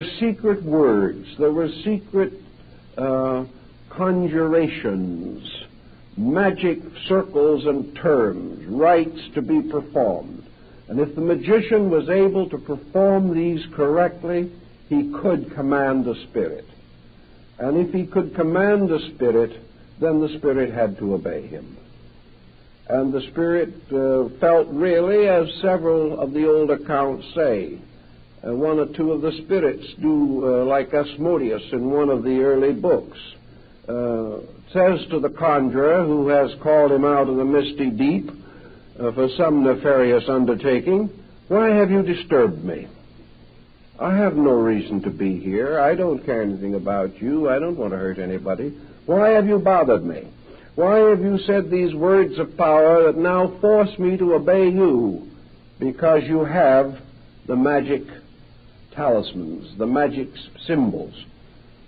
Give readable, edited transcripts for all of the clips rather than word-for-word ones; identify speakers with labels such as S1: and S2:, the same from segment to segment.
S1: secret words, there were secret conjurations, magic circles and terms, rites to be performed. And if the magician was able to perform these correctly, he could command the spirit. And if he could command the spirit, then the spirit had to obey him. And the spirit felt really, as several of the old accounts say. One or two of the spirits do, like Asmodeus in one of the early books, says to the conjurer who has called him out of the misty deep for some nefarious undertaking, "Why have you disturbed me? I have no reason to be here. I don't care anything about you. I don't want to hurt anybody. Why have you bothered me? Why have you said these words of power that now force me to obey you? Because you have the magic talismans, the magic symbols.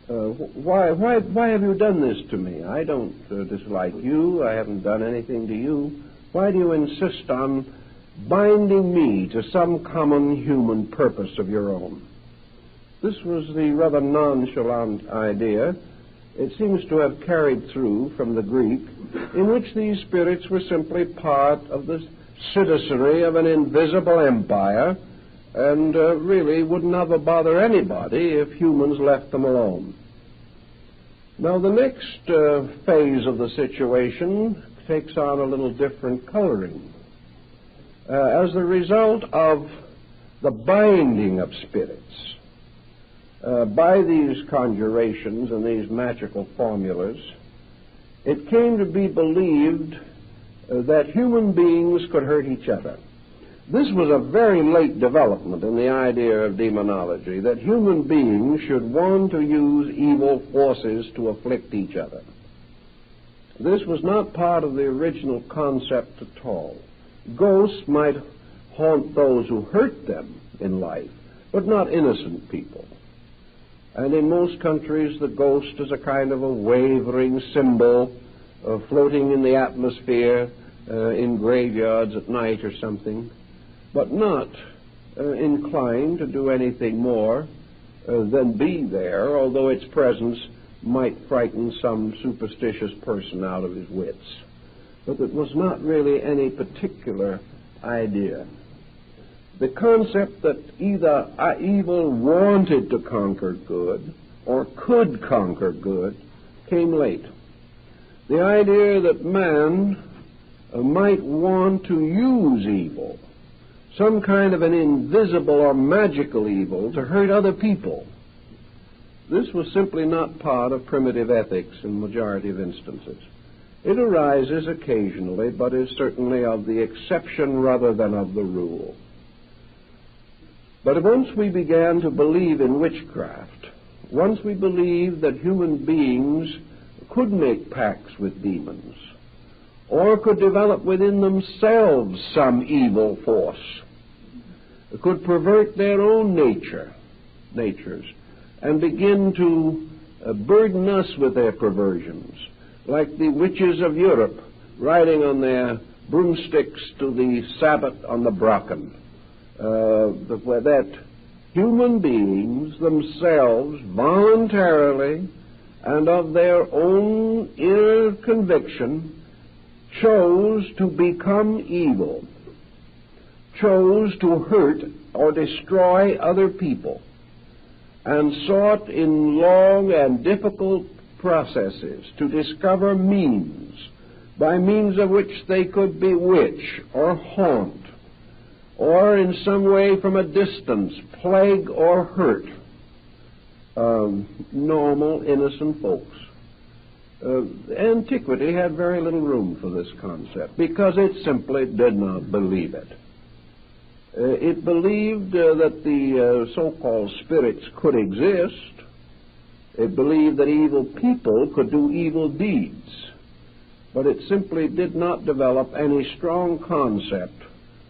S1: Why have you done this to me? I don't dislike you. I haven't done anything to you. Why do you insist on binding me to some common human purpose of your own?" This was the rather nonchalant idea. It seems to have carried through from the Greek, in which these spirits were simply part of the citizenry of an invisible empire, and really would never bother anybody if humans left them alone. Now, the next phase of the situation takes on a little different coloring. As a result of the binding of spirits by these conjurations and these magical formulas, it came to be believed that human beings could hurt each other. This was a very late development in the idea of demonology, that human beings should want to use evil forces to afflict each other. This was not part of the original concept at all. Ghosts might haunt those who hurt them in life, but not innocent people. And in most countries, the ghost is a kind of a wavering symbol floating in the atmosphere in graveyards at night or something, but not inclined to do anything more than be there, although its presence might frighten some superstitious person out of his wits. But it was not really any particular idea. The concept that either evil wanted to conquer good or could conquer good came late. The idea that man might want to use evil, some kind of an invisible or magical evil, to hurt other people, this was simply not part of primitive ethics in the majority of instances. It arises occasionally, but is certainly of the exception rather than of the rule. But once we began to believe in witchcraft, once we believed that human beings could make pacts with demons, or could develop within themselves some evil force, could pervert their own natures, and begin to burden us with their perversions, like the witches of Europe riding on their broomsticks to the Sabbath on the Brocken, that human beings themselves voluntarily and of their own inner conviction chose to become evil, chose to hurt or destroy other people, and sought in long and difficult processes to discover means by means of which they could bewitch or haunt, or in some way from a distance plague or hurt normal, innocent folks. Antiquity had very little room for this concept because it simply did not believe it. It believed that the so-called spirits could exist. It believed that evil people could do evil deeds. But it simply did not develop any strong concept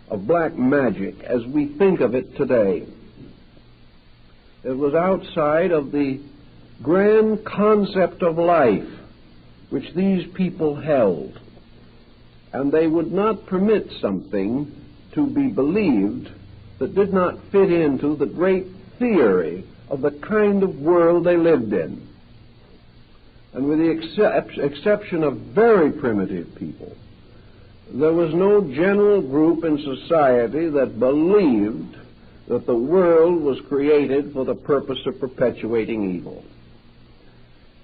S1: of black magic as we think of it today. It was outside of the grand concept of life which these people held. And they would not permit something to be believed that did not fit into the great theory of the kind of world they lived in. And with the exception of very primitive people, there was no general group in society that believed that the world was created for the purpose of perpetuating evil,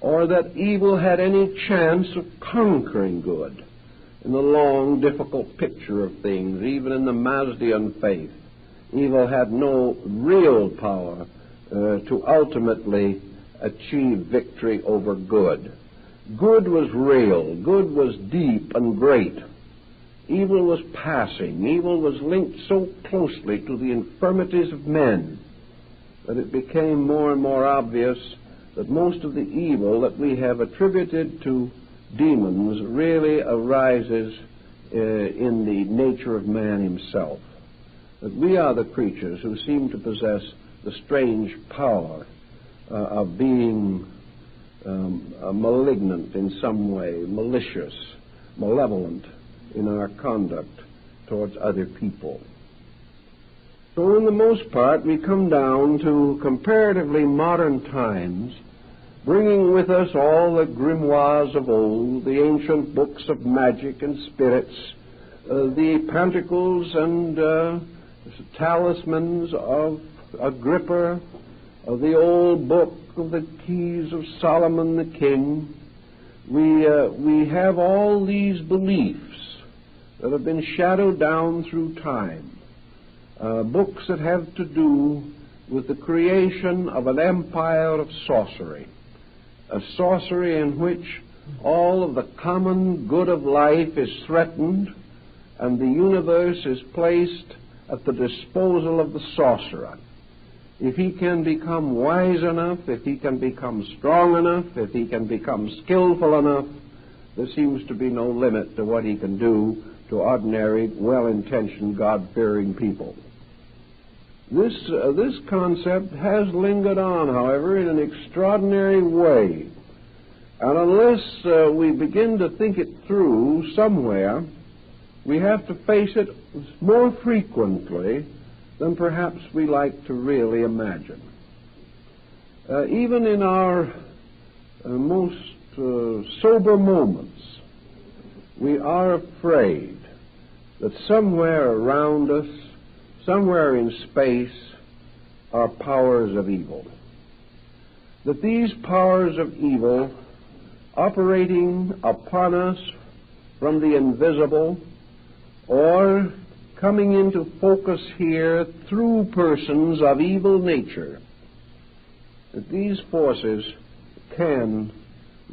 S1: or that evil had any chance of conquering good in the long, difficult picture of things. Even in the Mazdian faith, evil had no real power to ultimately achieve victory over good. Good was real. Good was deep and great. Evil was passing. Evil was linked so closely to the infirmities of men that it became more and more obvious that most of the evil that we have attributed to demons really arises in the nature of man himself. That we are the creatures who seem to possess the strange power of being malignant in some way, malicious, malevolent in our conduct towards other people. So in the most part, we come down to comparatively modern times, bringing with us all the grimoires of old, the ancient books of magic and spirits, the panticles and talismans of Agrippa, of the old book of the keys of Solomon the king. We have all these beliefs that have been shadowed down through time, books that have to do with the creation of an empire of sorcery, a sorcery in which all of the common good of life is threatened and the universe is placed at the disposal of the sorcerer. If he can become wise enough, if he can become strong enough, if he can become skillful enough, there seems to be no limit to what he can do to ordinary, well-intentioned, God-fearing people. This concept has lingered on, however, in an extraordinary way. And unless we begin to think it through somewhere, we have to face it more frequently than perhaps we like to really imagine. Even in our most sober moments, we are afraid that somewhere around us, somewhere in space, are powers of evil. That these powers of evil, operating upon us from the invisible, or coming into focus here through persons of evil nature, that these forces can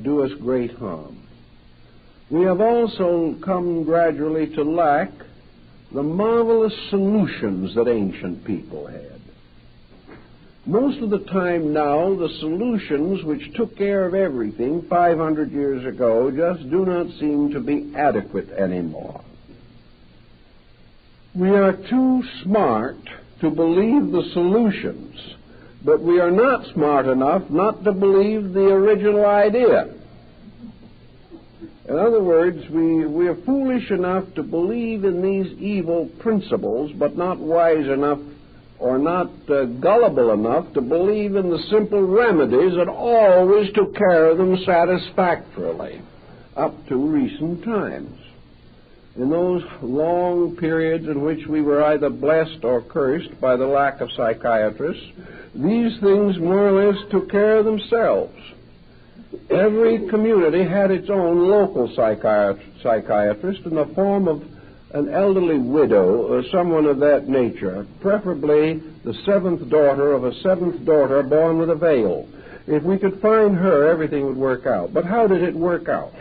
S1: do us great harm. We have also come gradually to lack the marvelous solutions that ancient people had. Most of the time now, the solutions which took care of everything 500 years ago just do not seem to be adequate anymore. We are too smart to believe the solutions, but we are not smart enough not to believe the original idea. In other words, we are foolish enough to believe in these evil principles, but not wise enough or not gullible enough to believe in the simple remedies that always took care of them satisfactorily up to recent times. In those long periods in which we were either blessed or cursed by the lack of psychiatrists, these things more or less took care of themselves. Every community had its own local psychiatrist in the form of an elderly widow or someone of that nature, preferably the seventh daughter of a seventh daughter born with a veil. If we could find her, everything would work out. But how did it work out?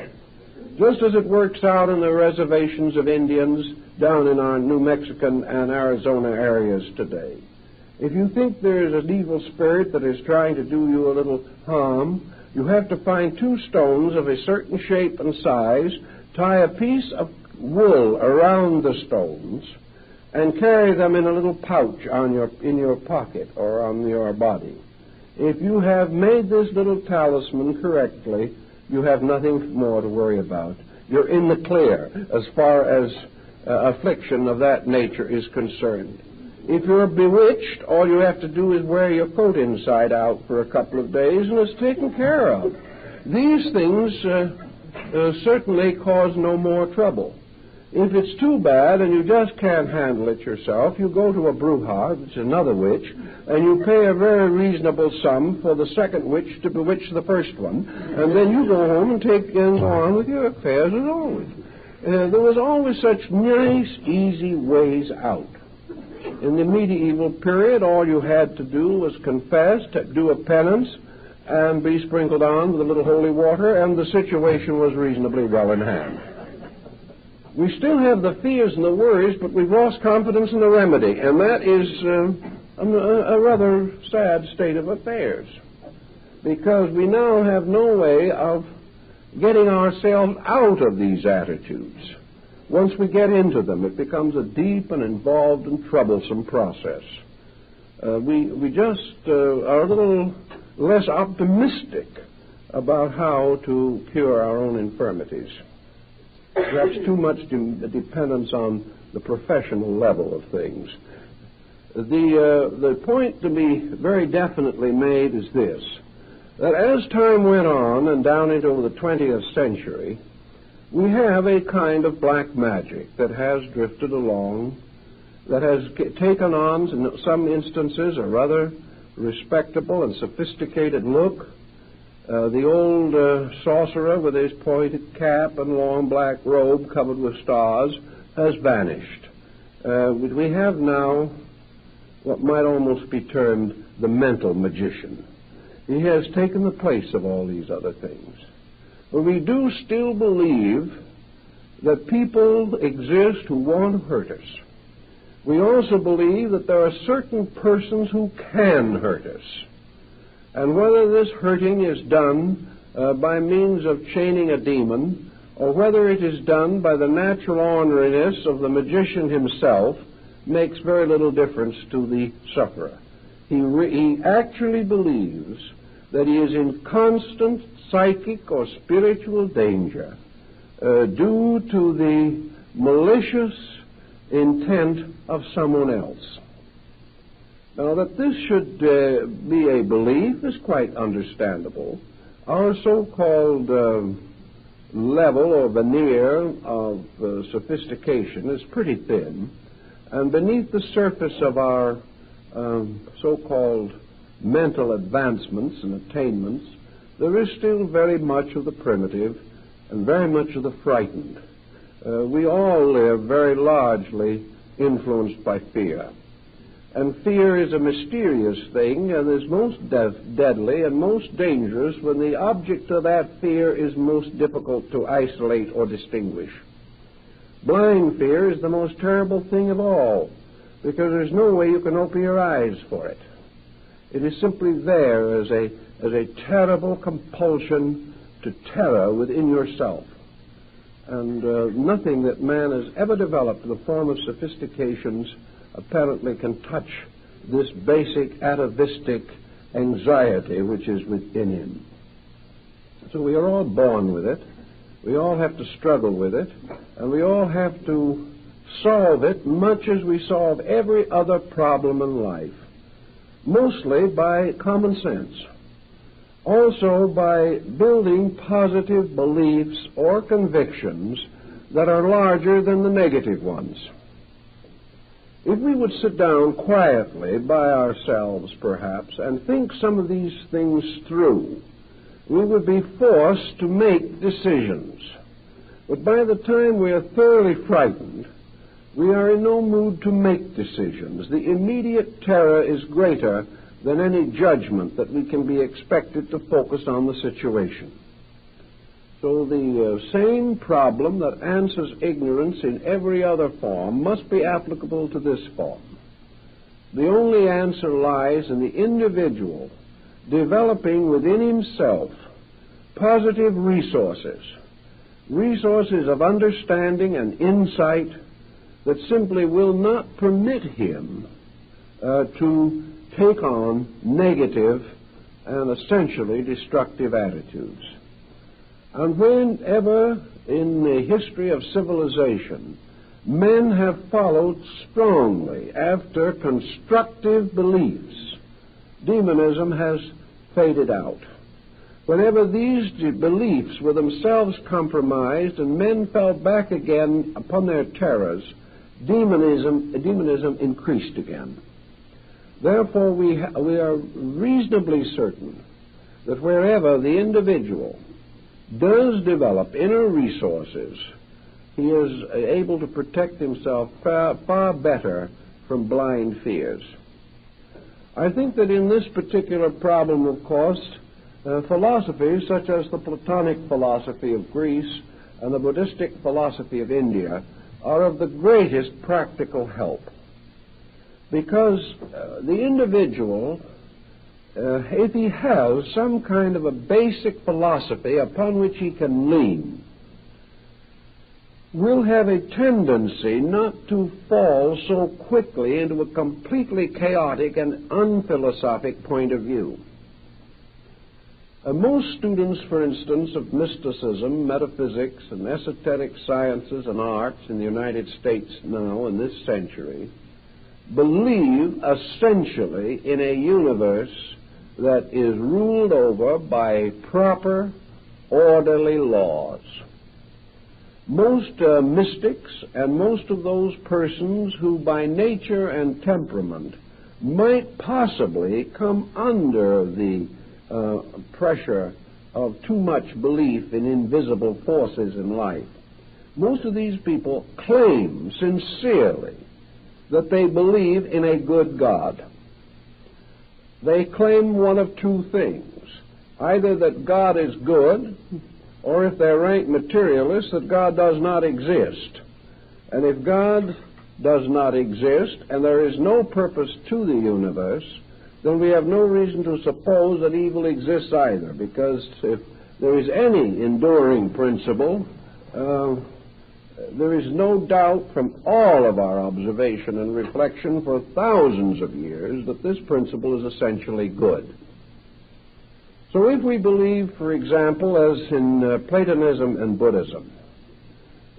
S1: Just as it works out in the reservations of Indians down in our New Mexican and Arizona areas today. If you think there is an evil spirit that is trying to do you a little harm, you have to find two stones of a certain shape and size, tie a piece of wool around the stones, and carry them in a little pouch in your pocket or on your body. If you have made this little talisman correctly, you have nothing more to worry about. You're in the clear as far as affliction of that nature is concerned. If you're bewitched, all you have to do is wear your coat inside out for a couple of days and it's taken care of. These things certainly cause no more trouble. If it's too bad and you just can't handle it yourself, you go to a bruja, which is another witch, and you pay a very reasonable sum for the second witch to bewitch the first one, and then you go home and go on with your affairs as always. There was always such nice, easy ways out. In the medieval period, all you had to do was confess, do a penance, and be sprinkled on with a little holy water, and the situation was reasonably well in hand. We still have the fears and the worries, but we've lost confidence in the remedy, and that is a rather sad state of affairs, because we now have no way of getting ourselves out of these attitudes. Once we get into them, it becomes a deep and involved and troublesome process. We just are a little less optimistic about how to cure our own infirmities. Perhaps too much dependence on the professional level of things. The point to be very definitely made is this, that as time went on and down into the 20th century, we have a kind of black magic that has drifted along, that has taken on, in some instances, a rather respectable and sophisticated look. The old sorcerer with his pointed cap and long black robe covered with stars has vanished. We have now what might almost be termed the mental magician. He has taken the place of all these other things. But we do still believe that people exist who want to hurt us. We also believe that there are certain persons who can hurt us. And whether this hurting is done by means of chaining a demon, or whether it is done by the natural orneriness of the magician himself, makes very little difference to the sufferer. He actually believes that he is in constant psychic or spiritual danger due to the malicious intent of someone else. Now, that this should be a belief is quite understandable. Our so-called level or veneer of sophistication is pretty thin, and beneath the surface of our so-called mental advancements and attainments, there is still very much of the primitive and very much of the frightened. We all live very largely influenced by fear. And fear is a mysterious thing and is most deadly and most dangerous when the object of that fear is most difficult to isolate or distinguish. Blind fear is the most terrible thing of all, because there's no way you can open your eyes for it. It is simply there as a terrible compulsion to terror within yourself. And nothing that man has ever developed in the form of sophistications apparently can touch this basic atavistic anxiety which is within him. So we are all born with it. We all have to struggle with it, and we all have to solve it much as we solve every other problem in life, mostly by common sense, also by building positive beliefs or convictions that are larger than the negative ones. If we would sit down quietly by ourselves, perhaps, and think some of these things through, we would be forced to make decisions. But by the time we are thoroughly frightened, we are in no mood to make decisions. The immediate terror is greater than any judgment that we can be expected to focus on the situation. So the same problem that answers ignorance in every other form must be applicable to this form. The only answer lies in the individual developing within himself positive resources of understanding and insight that simply will not permit him to take on negative and essentially destructive attitudes. And whenever in the history of civilization men have followed strongly after constructive beliefs. Demonism has faded out. Whenever these beliefs were themselves compromised and men fell back again upon their terrors, demonism increased again. Therefore, we are reasonably certain that wherever the individual does develop inner resources, he is able to protect himself far better from blind fears. I think that in this particular problem, of course, philosophies such as the Platonic philosophy of Greece and the Buddhistic philosophy of India are of the greatest practical help. Because the individual, if he has some kind of a basic philosophy upon which he can lean, will have a tendency not to fall so quickly into a completely chaotic and unphilosophic point of view. Most students, for instance, of mysticism, metaphysics, and esoteric sciences and arts in the United States now in this century believe essentially in a universe that is ruled over by proper, orderly laws. Most mystics and most of those persons who by nature and temperament might possibly come under the pressure of too much belief in invisible forces in life, most of these people claim sincerely that they believe in a good God. They claim one of two things: either that God is good, or if they're rank materialists, that God does not exist. And if God does not exist, and there is no purpose to the universe, then we have no reason to suppose that evil exists either, because if there is any enduring principle, there is no doubt from all of our observation and reflection for thousands of years that this principle is essentially good. So if we believe, for example, as in Platonism and Buddhism,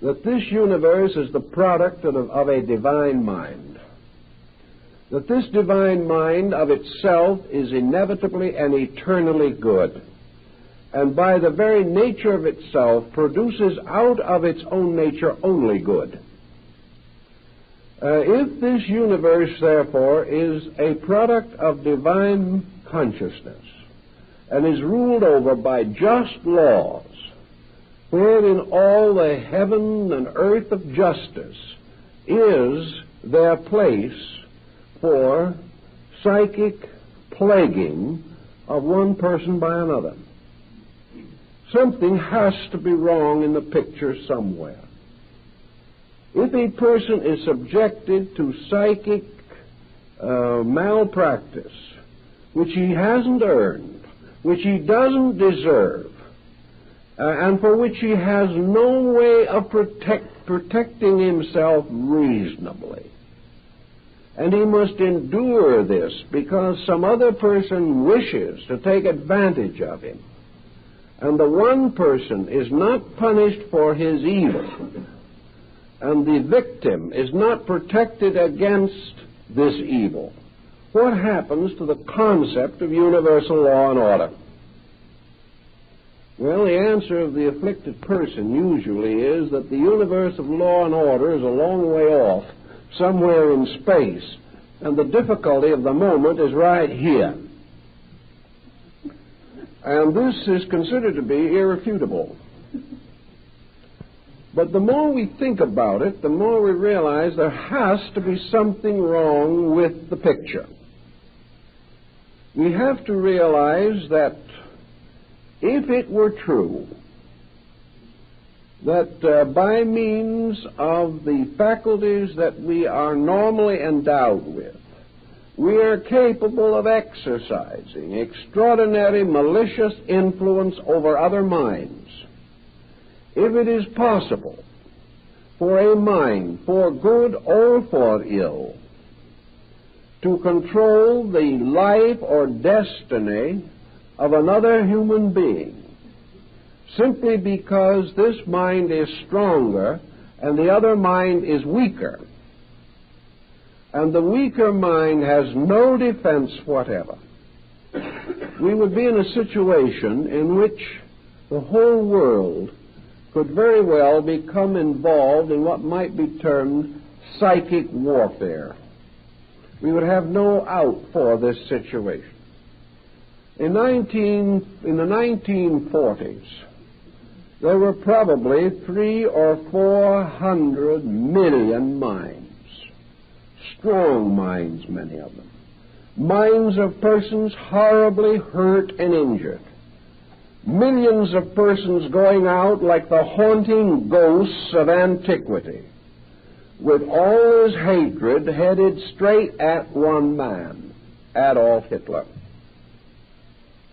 S1: that this universe is the product of a divine mind, that this divine mind of itself is inevitably and eternally good, and by the very nature of itself produces out of its own nature only good. If this universe, therefore, is a product of divine consciousness and is ruled over by just laws, wherein all the heaven and earth of justice is their place for psychic plaguing of one person by another, something has to be wrong in the picture somewhere. If a person is subjected to psychic malpractice, which he hasn't earned, which he doesn't deserve, and for which he has no way of protecting himself reasonably, and he must endure this because some other person wishes to take advantage of him, and the one person is not punished for his evil, and the victim is not protected against this evil, what happens to the concept of universal law and order? Well, the answer of the afflicted person usually is that the universe of law and order is a long way off, somewhere in space, and the difficulty of the moment is right here. And this is considered to be irrefutable. But the more we think about it, the more we realize there has to be something wrong with the picture. We have to realize that if it were true that by means of the faculties that we are normally endowed with, we are capable of exercising extraordinary malicious influence over other minds, if it is possible for a mind, for good or for ill, to control the life or destiny of another human being, simply because this mind is stronger and the other mind is weaker. And the weaker mind has no defense whatever. We would be in a situation in which the whole world could very well become involved in what might be termed psychic warfare. We would have no out for this situation. In the 1940s, there were probably 300 or 400 million minds, strong minds, many of them, minds of persons horribly hurt and injured, millions of persons going out like the haunting ghosts of antiquity, with all his hatred headed straight at one man, Adolf Hitler.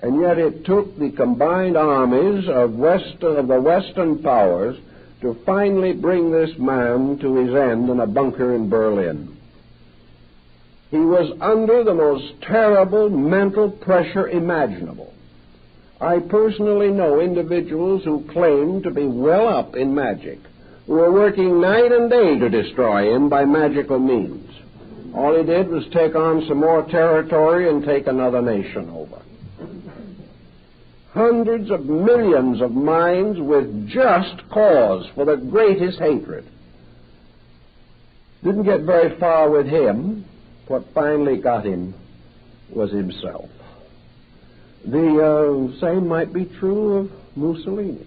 S1: And yet it took the combined armies of the Western powers to finally bring this man to his end in a bunker in Berlin. He was under the most terrible mental pressure imaginable. I personally know individuals who claim to be well up in magic, who were working night and day to destroy him by magical means. All he did was take on some more territory and take another nation over. Hundreds of millions of minds with just cause for the greatest hatred. Didn't get very far with him. What finally got him was himself. The same might be true of Mussolini.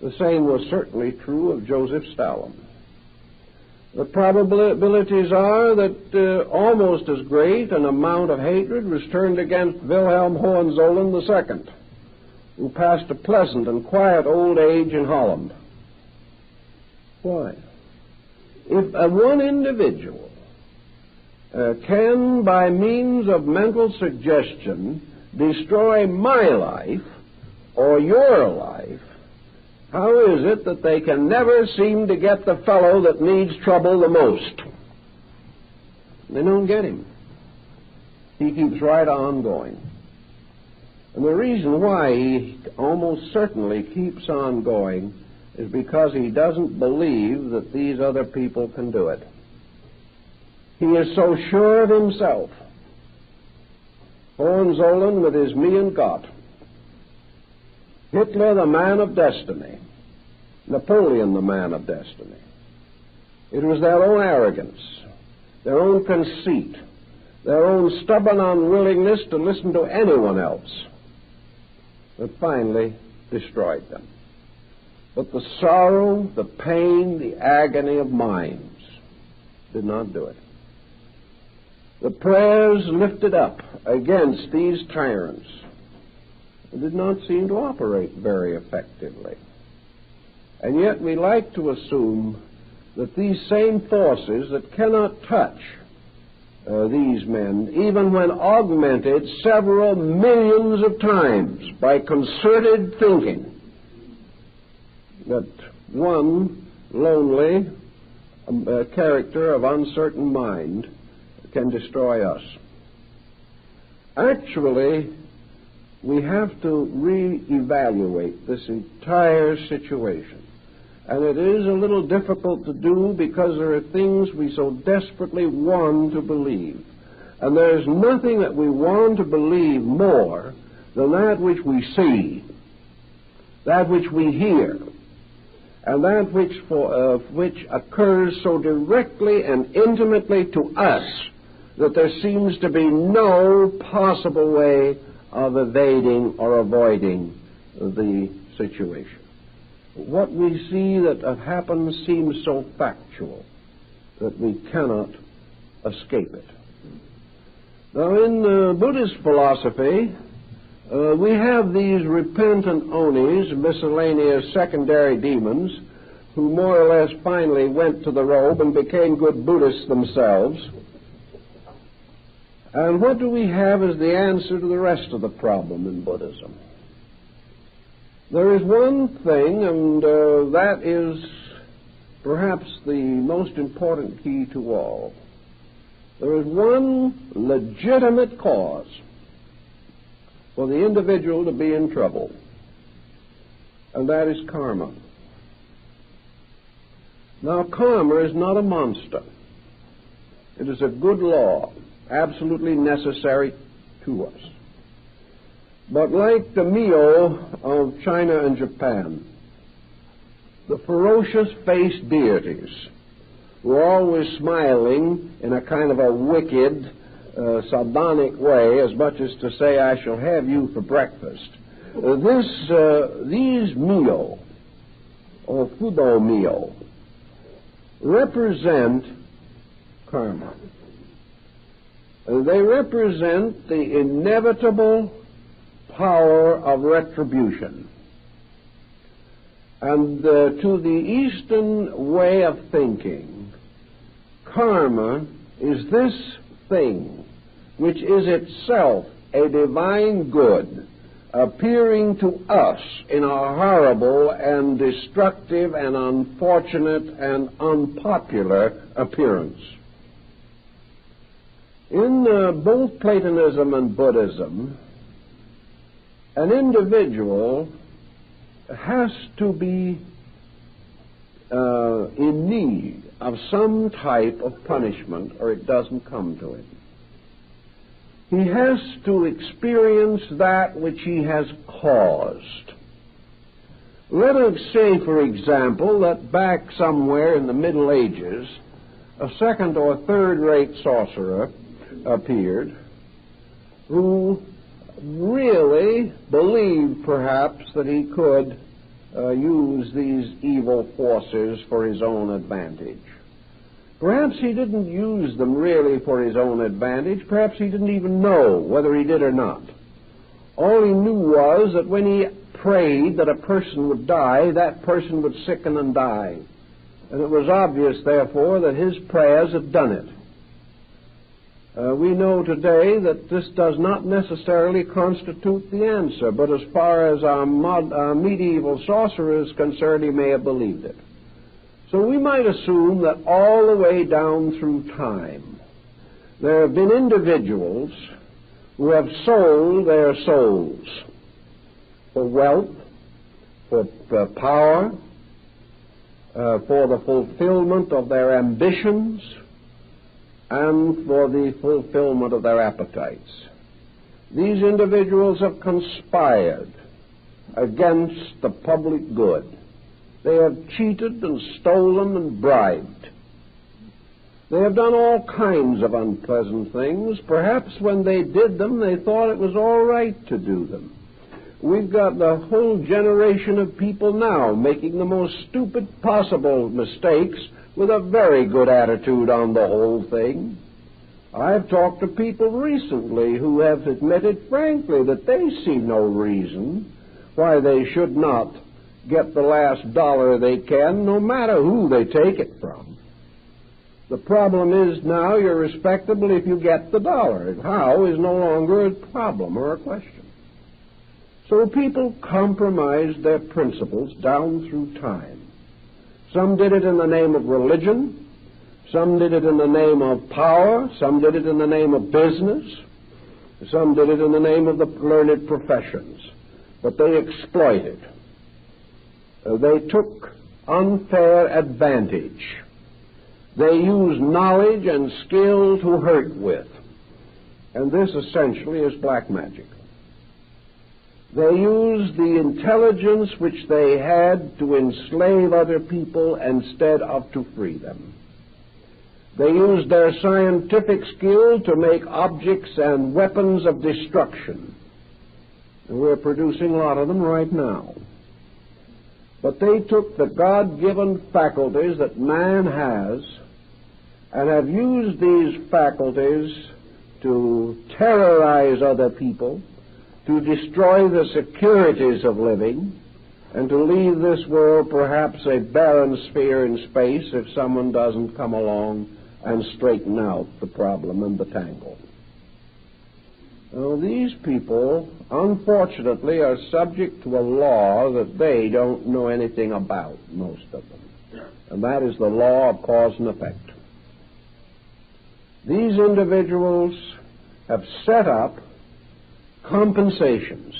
S1: The same was certainly true of Joseph Stalin. The probabilities are that almost as great an amount of hatred was turned against Wilhelm Hohenzollern II, who passed a pleasant and quiet old age in Holland. Why? If one individual can, by means of mental suggestion, destroy my life or your life, how is it that they can never seem to get the fellow that needs trouble the most? They don't get him. He keeps right on going. And the reason why he almost certainly keeps on going is because he doesn't believe that these other people can do it. He is so sure of himself. Hohenzollern with his me and Gott. Hitler, the man of destiny. Napoleon, the man of destiny. It was their own arrogance, their own conceit, their own stubborn unwillingness to listen to anyone else that finally destroyed them. But the sorrow, the pain, the agony of minds did not do it. The prayers lifted up against these tyrants did not seem to operate very effectively. And yet we like to assume that these same forces that cannot touch these men, even when augmented several millions of times by concerted thinking, that one lonely character of uncertain mind can destroy us. Actually, we have to re-evaluate this entire situation. And it is a little difficult to do because there are things we so desperately want to believe. And there is nothing that we want to believe more than that which we see, that which we hear, and that which occurs so directly and intimately to us that there seems to be no possible way of evading or avoiding the situation. What we see that happens seems so factual that we cannot escape it. Now, in Buddhist philosophy, we have these repentant onis, miscellaneous secondary demons, who more or less finally went to the robe and became good Buddhists themselves. And what do we have as the answer to the rest of the problem in Buddhism? There is one thing, and that is perhaps the most important key to all. There is one legitimate cause for the individual to be in trouble, and that is karma. Now, karma is not a monster. It is a good law, absolutely necessary to us. But like the Mio of China and Japan, the ferocious-faced deities were always smiling in a kind of a wicked, sardonic way, as much as to say, I shall have you for breakfast. These Mio, or Fudo Mio, represent karma. They represent the inevitable power of retribution. And to the Eastern way of thinking, karma is this thing which is itself a divine good appearing to us in a horrible and destructive and unfortunate and unpopular appearance. In both Platonism and Buddhism, an individual has to be in need of some type of punishment, or it doesn't come to him. He has to experience that which he has caused. Let us say, for example, that back somewhere in the Middle Ages, a second or third-rate sorcerer appeared who really believed, perhaps, that he could use these evil forces for his own advantage. Perhaps he didn't use them really for his own advantage. Perhaps he didn't even know whether he did or not. All he knew was that when he prayed that a person would die, that person would sicken and die. And it was obvious, therefore, that his prayers had done it. We know today that this does not necessarily constitute the answer, but as far as our medieval sorcerer is concerned, he may have believed it. So we might assume that all the way down through time, there have been individuals who have sold their souls for wealth, for power, for the fulfillment of their ambitions, and for the fulfillment of their appetites. These individuals have conspired against the public good. They have cheated and stolen and bribed. They have done all kinds of unpleasant things. Perhaps when they did them, they thought it was all right to do them. We've got the whole generation of people now making the most stupid possible mistakes with a very good attitude on the whole thing. I've talked to people recently who have admitted frankly that they see no reason why they should not get the last dollar they can, no matter who they take it from. The problem is now you're respectable if you get the dollar. How is no longer a problem or a question. So people compromised their principles down through time. Some did it in the name of religion. Some did it in the name of power. Some did it in the name of business. Some did it in the name of the learned professions. But they exploited. They took unfair advantage. They used knowledge and skill to hurt with. And this essentially is black magic. They used the intelligence which they had to enslave other people instead of to free them. They used their scientific skill to make objects and weapons of destruction. And we're producing a lot of them right now. But they took the God-given faculties that man has and have used these faculties to terrorize other people, to destroy the securities of living, and to leave this world perhaps a barren sphere in space if someone doesn't come along and straighten out the problem and the tangle. Now, these people, unfortunately, are subject to a law that they don't know anything about, most of them, and that is the law of cause and effect. These individuals have set up compensations.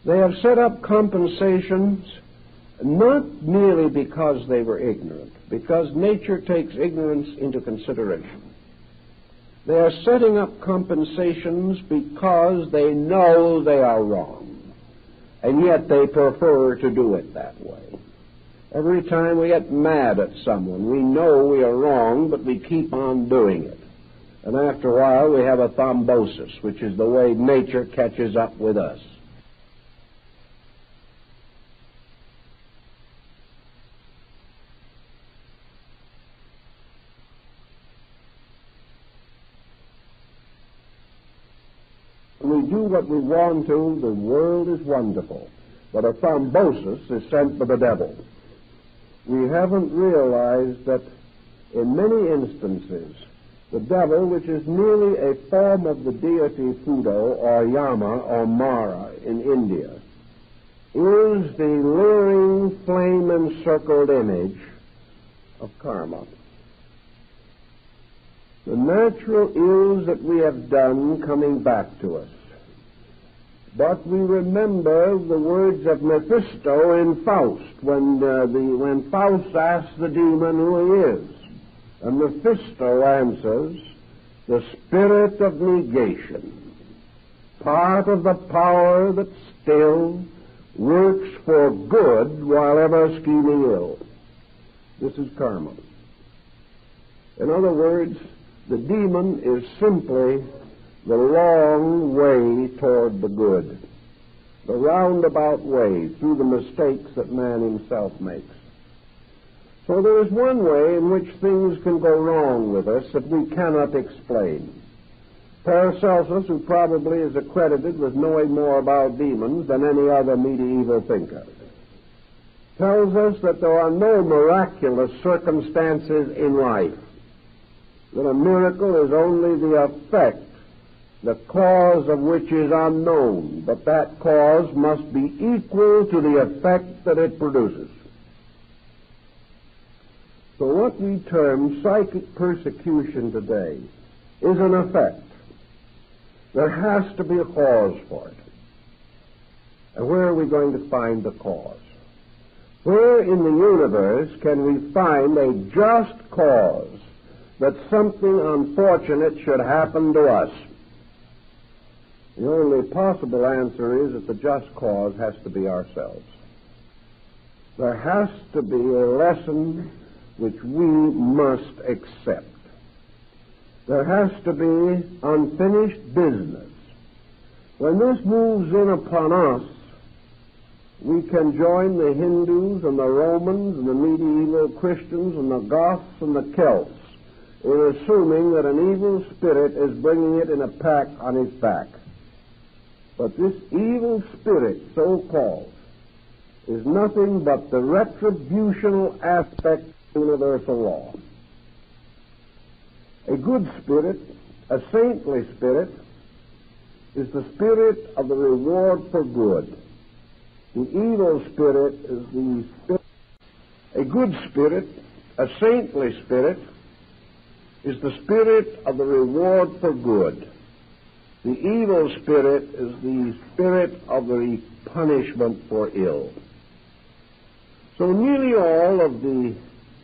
S1: They have set up compensations not merely because they were ignorant, because nature takes ignorance into consideration. They are setting up compensations because they know they are wrong, and yet they prefer to do it that way. Every time we get mad at someone, we know we are wrong, but we keep on doing it. And after a while, we have a thrombosis, which is the way nature catches up with us. When we do what we want to, the world is wonderful. But a thrombosis is sent by the devil. We haven't realized that in many instances, the devil, which is merely a form of the deity Fudo or Yama or Mara in India, is the luring, flame-encircled image of karma. The natural ills that we have done coming back to us. But we remember the words of Mephisto in Faust, when Faust asks the demon who he is. And Mephisto answers, the spirit of negation, part of the power that still works for good while ever scheming ill. This is karma. In other words, the demon is simply the long way toward the good, the roundabout way through the mistakes that man himself makes. So there is one way in which things can go wrong with us that we cannot explain. Paracelsus, who probably is accredited with knowing more about demons than any other medieval thinker, tells us that there are no miraculous circumstances in life, that a miracle is only the effect, the cause of which is unknown, but that cause must be equal to the effect that it produces. So what we term psychic persecution today is an effect. There has to be a cause for it. And where are we going to find the cause? Where in the universe can we find a just cause that something unfortunate should happen to us? The only possible answer is that the just cause has to be ourselves. There has to be a lesson which we must accept. There has to be unfinished business. When this moves in upon us, we can join the Hindus and the Romans and the medieval Christians and the Goths and the Celts in assuming that an evil spirit is bringing it in a pack on its back. But this evil spirit, so-called, is nothing but the retributional aspect of universal law. A good spirit, a saintly spirit, is the spirit of the reward for good. The evil spirit is the spirit. A good spirit, a saintly spirit, is the spirit of the reward for good. The evil spirit is the spirit of the punishment for ill. So nearly all of the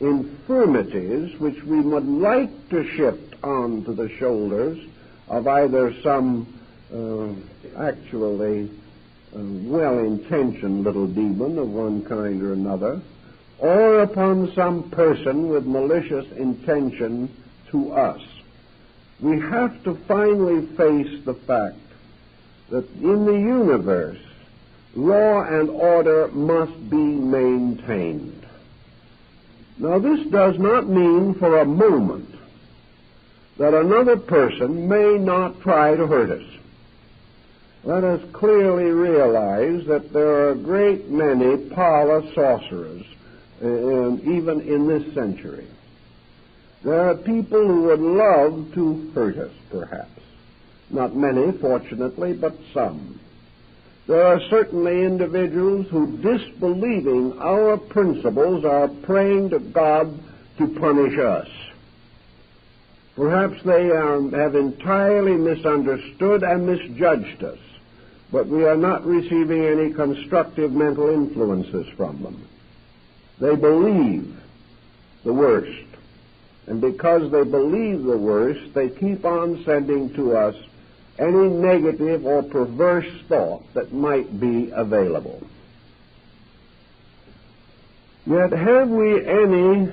S1: infirmities which we would like to shift onto the shoulders of either some actually well-intentioned little demon of one kind or another, or upon some person with malicious intention to us, we have to finally face the fact that in the universe, law and order must be maintained. Now, this does not mean for a moment that another person may not try to hurt us. Let us clearly realize that there are a great many parlor sorcerers, even in this century. There are people who would love to hurt us, perhaps. Not many, fortunately, but some. There are certainly individuals who, disbelieving our principles, are praying to God to punish us. Perhaps they have entirely misunderstood and misjudged us, but we are not receiving any constructive mental influences from them. They believe the worst. And because they believe the worst, they keep on sending to us any negative or perverse thought that might be available. Yet have we any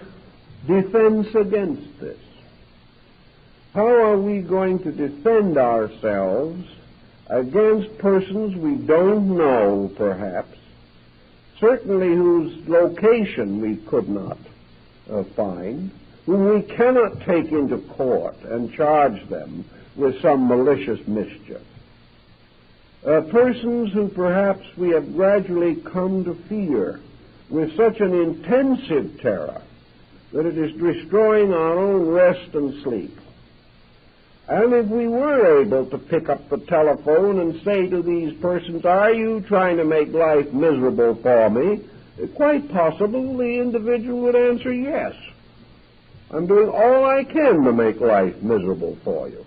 S1: defense against this? How are we going to defend ourselves against persons we don't know, perhaps, certainly whose location we could not find, whom we cannot take into court and charge them with some malicious mischief? Persons who perhaps we have gradually come to fear with such an intensive terror that it is destroying our own rest and sleep. And if we were able to pick up the telephone and say to these persons, "Are you trying to make life miserable for me?" quite possible the individual would answer, "Yes. I'm doing all I can to make life miserable for you."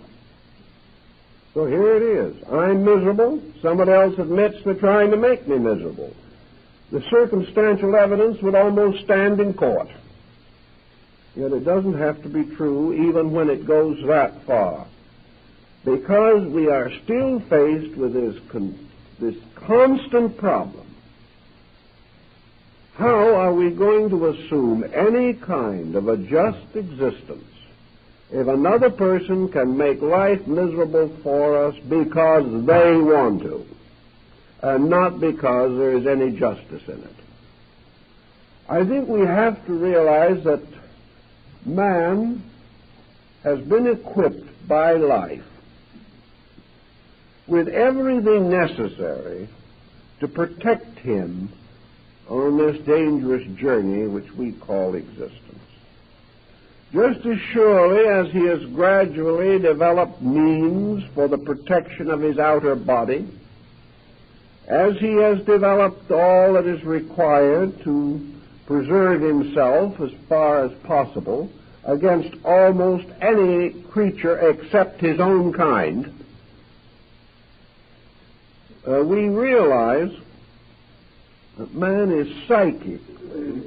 S1: So here it is. I'm miserable. Somebody else admits they're trying to make me miserable. The circumstantial evidence would almost stand in court. Yet it doesn't have to be true even when it goes that far, because we are still faced with this constant problem. How are we going to assume any kind of a just existence if another person can make life miserable for us because they want to, and not because there is any justice in it? I think we have to realize that man has been equipped by life with everything necessary to protect him on this dangerous journey which we call existence. Just as surely as he has gradually developed means for the protection of his outer body, as he has developed all that is required to preserve himself as far as possible against almost any creature except his own kind, we realize that man is psychically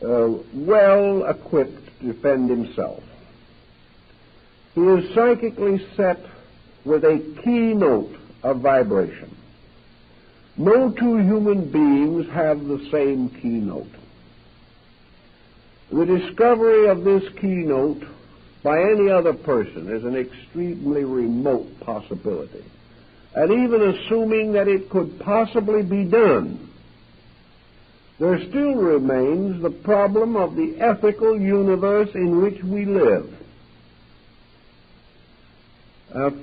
S1: well equipped to defend himself. He is psychically set with a keynote of vibration. No two human beings have the same keynote. The discovery of this keynote by any other person is an extremely remote possibility. And even assuming that it could possibly be done, there still remains the problem of the ethical universe in which we live.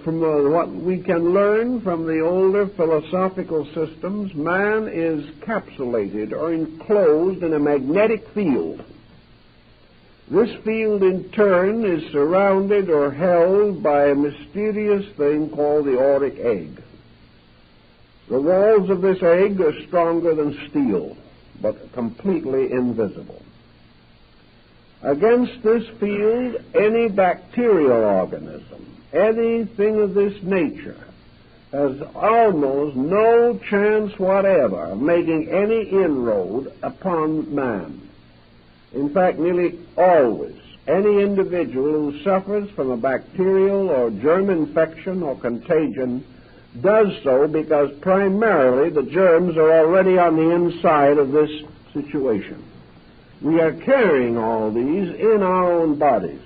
S1: From what we can learn from the older philosophical systems, man is capsulated or enclosed in a magnetic field. This field, in turn, is surrounded or held by a mysterious thing called the auric egg. The walls of this egg are stronger than steel, but completely invisible. Against this field, any bacterial organism, anything of this nature, has almost no chance whatever of making any inroad upon man. In fact, nearly always, any individual who suffers from a bacterial or germ infection or contagion does so because primarily the germs are already on the inside of this situation. We are carrying all these in our own bodies,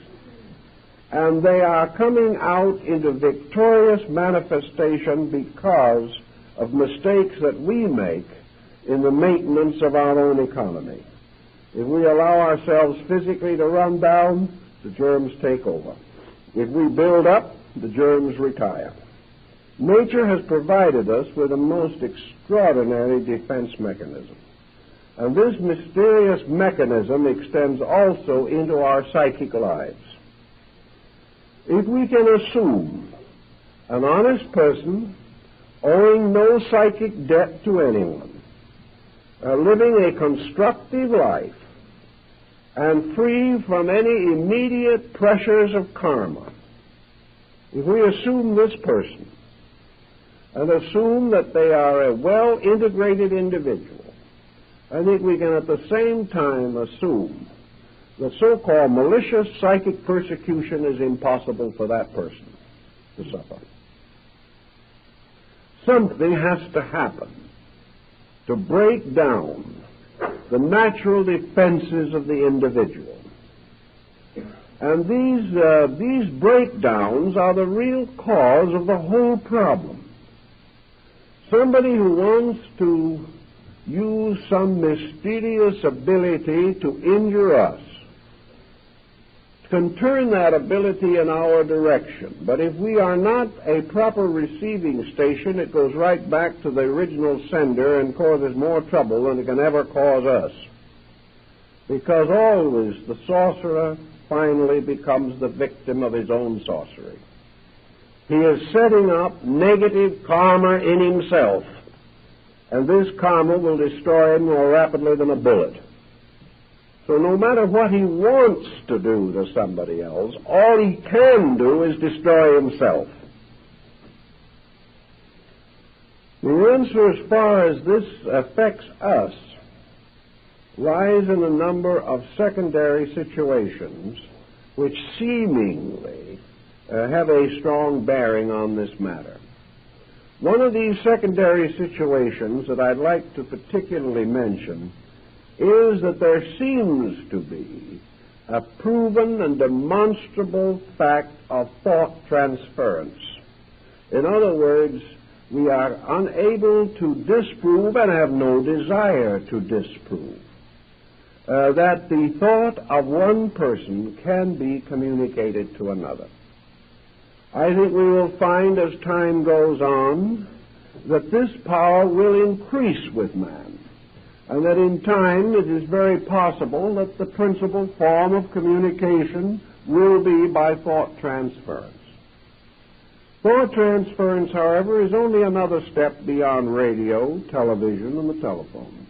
S1: and they are coming out into victorious manifestation because of mistakes that we make in the maintenance of our own economy. If we allow ourselves physically to run down, the germs take over. If we build up, the germs retire. Nature has provided us with a most extraordinary defense mechanism. And this mysterious mechanism extends also into our psychic lives. If we can assume an honest person owing no psychic debt to anyone, living a constructive life, and free from any immediate pressures of karma, if we assume this person and assume that they are a well-integrated individual I think we can at the same time assume that so-called malicious psychic persecution is impossible for that person to suffer. Something has to happen to break down the natural defenses of the individual. And these breakdowns are the real cause of the whole problem. Somebody who wants to use some mysterious ability to injure us can turn that ability in our direction. But if we are not a proper receiving station, it goes right back to the original sender and causes more trouble than it can ever cause us. Because always the sorcerer finally becomes the victim of his own sorcery. He is setting up negative karma in himself, and this karma will destroy him more rapidly than a bullet. So no matter what he wants to do to somebody else, all he can do is destroy himself. The answer as far as this affects us lies in a number of secondary situations which seemingly have a strong bearing on this matter. One of these secondary situations that I'd like to particularly mention is that there seems to be a proven and demonstrable fact of thought transference. In other words, we are unable to disprove and have no desire to disprove that the thought of one person can be communicated to another. I think we will find as time goes on that this power will increase with man, and that in time it is very possible that the principal form of communication will be by thought transference. Thought transference, however, is only another step beyond radio, television, and the telephone.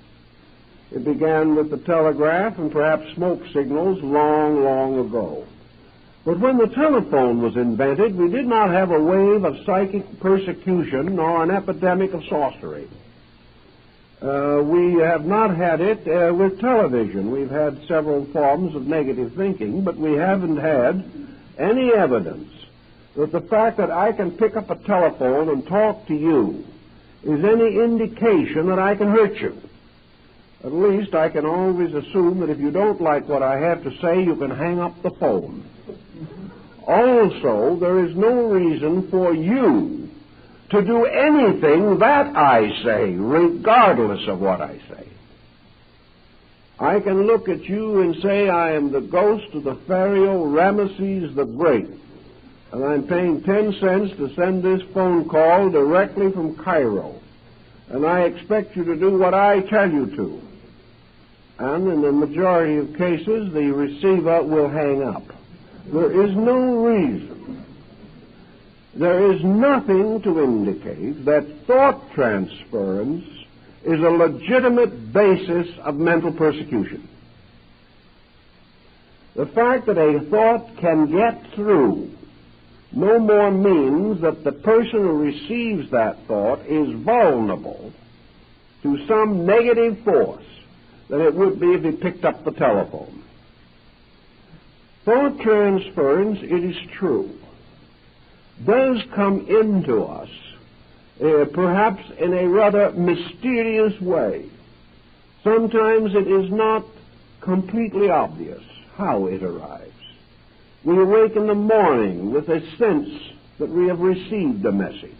S1: It began with the telegraph and perhaps smoke signals long, long ago. But when the telephone was invented, we did not have a wave of psychic persecution nor an epidemic of sorcery. We have not had it with television. We've had several forms of negative thinking, but we haven't had any evidence that the fact that I can pick up a telephone and talk to you is any indication that I can hurt you. At least I can always assume that if you don't like what I have to say, you can hang up the phone. Also, there is no reason for you to do anything that I say, regardless of what I say. I can look at you and say I am the ghost of the pharaoh Ramesses the Great, and I'm paying 10 cents to send this phone call directly from Cairo, and I expect you to do what I tell you to. And in the majority of cases, the receiver will hang up. There is no reason, there is nothing to indicate that thought transference is a legitimate basis of mental persecution. The fact that a thought can get through no more means that the person who receives that thought is vulnerable to some negative force than it would be if he picked up the telephone. Thought transference, it is true, does come into us, perhaps in a rather mysterious way. Sometimes it is not completely obvious how it arrives. We awake in the morning with a sense that we have received a message.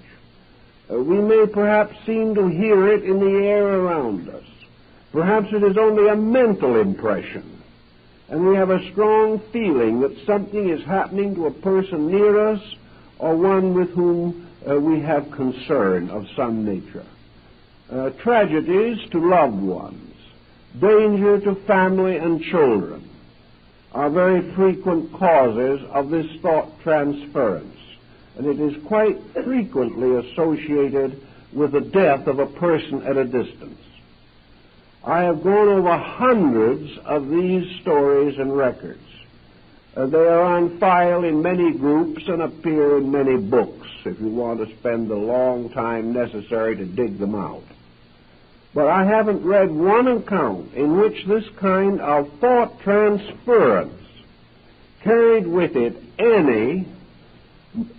S1: We may perhaps seem to hear it in the air around us. Perhaps it is only a mental impression, and we have a strong feeling that something is happening to a person near us or one with whom we have concern of some nature. Tragedies to loved ones, danger to family and children are very frequent causes of this thought transference, and it is quite frequently associated with the death of a person at a distance. I have gone over hundreds of these stories and records. They are on file in many groups and appear in many books if you want to spend the long time necessary to dig them out. But I haven't read one account in which this kind of thought transference carried with it any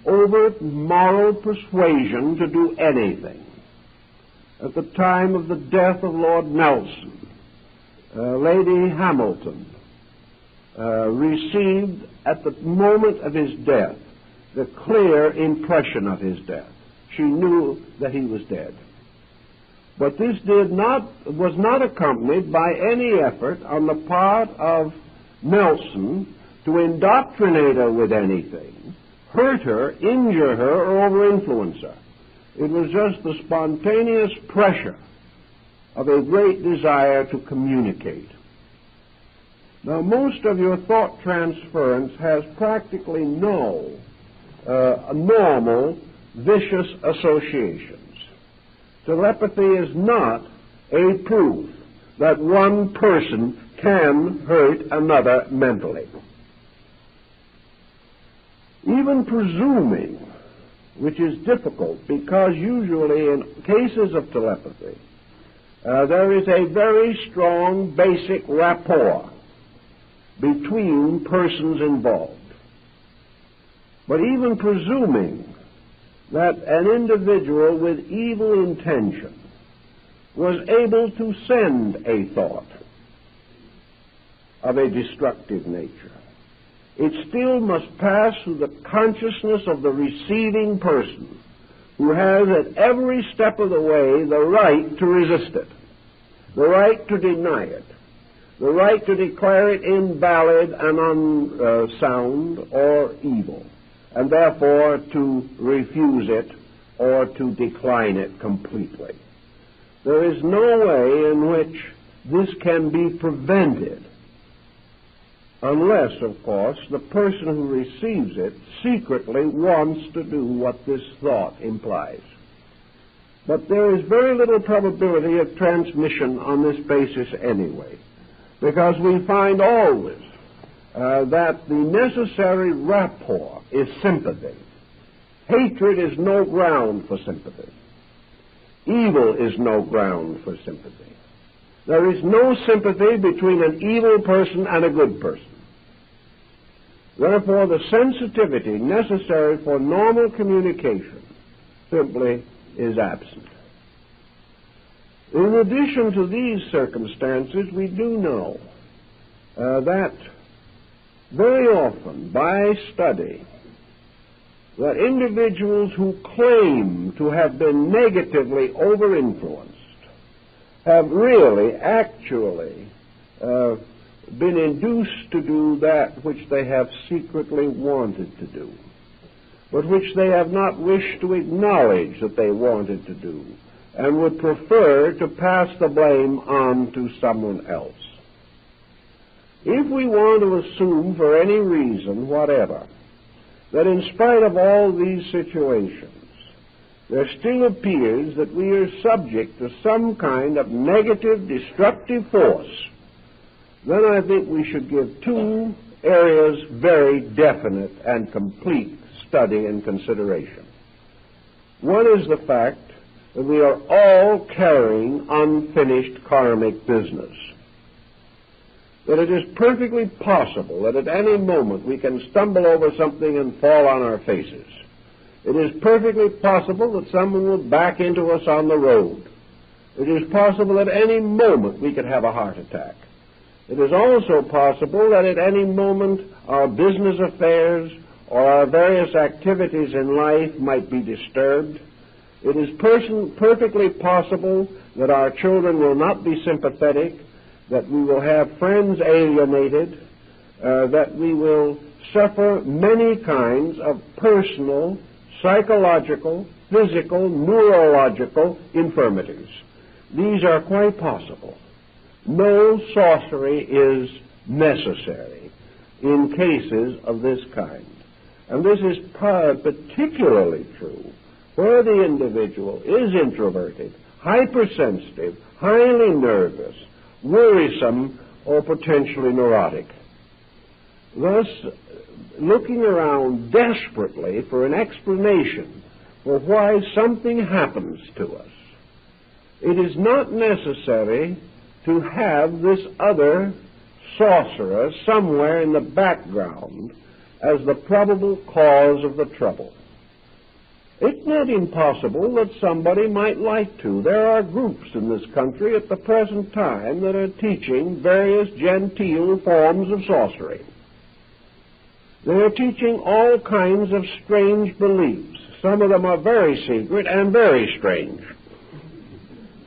S1: overt moral persuasion to do anything. At the time of the death of Lord Nelson, Lady Hamilton received at the moment of his death the clear impression of his death. She knew that he was dead. But this was not accompanied by any effort on the part of Nelson to indoctrinate her with anything, hurt her, injure her, or over-influence her. It was just the spontaneous pressure of a great desire to communicate. Now, most of your thought transference has practically no normal vicious associations. Telepathy is not a proof that one person can hurt another mentally. Even presuming, which is difficult because usually in cases of telepathy, there is a very strong basic rapport between persons involved. But even presuming that an individual with evil intention was able to send a thought of a destructive nature, it still must pass through the consciousness of the receiving person, who has at every step of the way the right to resist it, the right to deny it, the right to declare it invalid and unsound or evil, and therefore to refuse it or to decline it completely. There is no way in which this can be prevented unless, of course, the person who receives it secretly wants to do what this thought implies. But there is very little probability of transmission on this basis anyway, because we find always that the necessary rapport is sympathy. Hatred is no ground for sympathy. Evil is no ground for sympathy. There is no sympathy between an evil person and a good person. Therefore, the sensitivity necessary for normal communication simply is absent. In addition to these circumstances, we do know that very often, by study, that individuals who claim to have been negatively over-influenced have really, actually, been induced to do that which they have secretly wanted to do, but which they have not wished to acknowledge that they wanted to do, and would prefer to pass the blame on to someone else. If we want to assume for any reason whatever that in spite of all these situations there still appears that we are subject to some kind of negative, destructive force, then I think we should give two areas very definite and complete study and consideration. One is the fact that we are all carrying unfinished karmic business. That it is perfectly possible that at any moment we can stumble over something and fall on our faces. It is perfectly possible that someone will back into us on the road. It is possible at any moment we could have a heart attack. It is also possible that at any moment our business affairs or our various activities in life might be disturbed. It is perfectly possible that our children will not be sympathetic, that we will have friends alienated, that we will suffer many kinds of personal, psychological, physical, neurological infirmities. These are quite possible. No sorcery is necessary in cases of this kind. And this is particularly true where the individual is introverted, hypersensitive, highly nervous, worrisome, or potentially neurotic. Thus, looking around desperately for an explanation for why something happens to us it is not necessary to have this other sorcerer somewhere in the background as the probable cause of the trouble. It's not impossible that somebody might like to. There are groups in this country at the present time that are teaching various genteel forms of sorcery. They are teaching all kinds of strange beliefs. Some of them are very secret and very strange.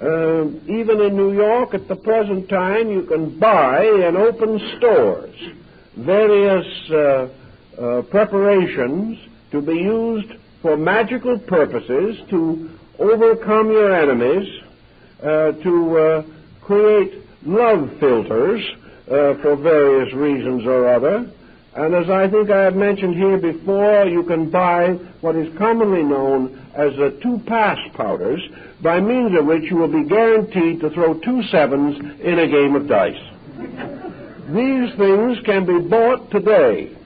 S1: Even in New York at the present time, you can buy in open stores various preparations to be used for magical purposes, to overcome your enemies, to create love filters for various reasons or other. And as I think I have mentioned here before, you can buy what is commonly known as the 2-pass powders, by means of which you will be guaranteed to throw 2 sevens in a game of dice. These things can be bought today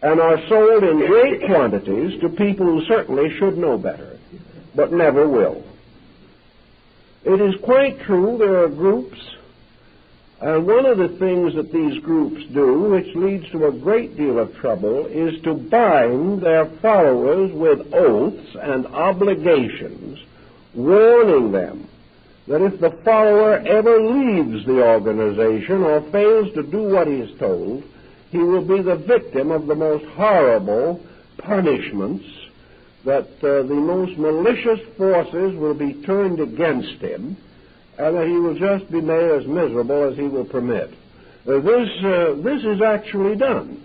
S1: and are sold in great quantities to people who certainly should know better, but never will. It is quite true there are groups, and one of the things that these groups do, which leads to a great deal of trouble, is to bind their followers with oaths and obligations, warning them that if the follower ever leaves the organization or fails to do what he is told, he will be the victim of the most horrible punishments, that the most malicious forces will be turned against him, and that he will just be made as miserable as he will permit. This is actually done.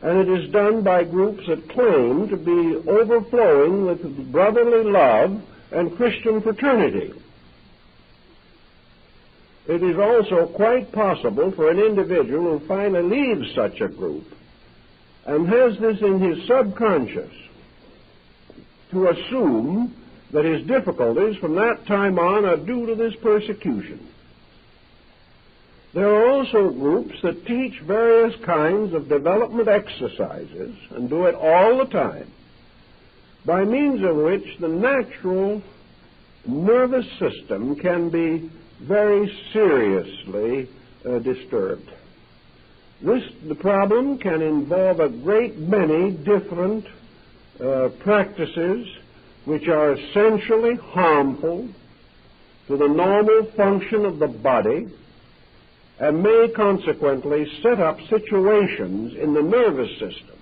S1: And it is done by groups that claim to be overflowing with brotherly love and Christian fraternity. It is also quite possible for an individual who finally leaves such a group and has this in his subconscious to assume that his difficulties from that time on are due to this persecution. There are also groups that teach various kinds of development exercises, and do it all the time, by means of which the natural nervous system can be very seriously disturbed. The problem can involve a great many different practices which are essentially harmful to the normal function of the body, and may consequently set up situations in the nervous system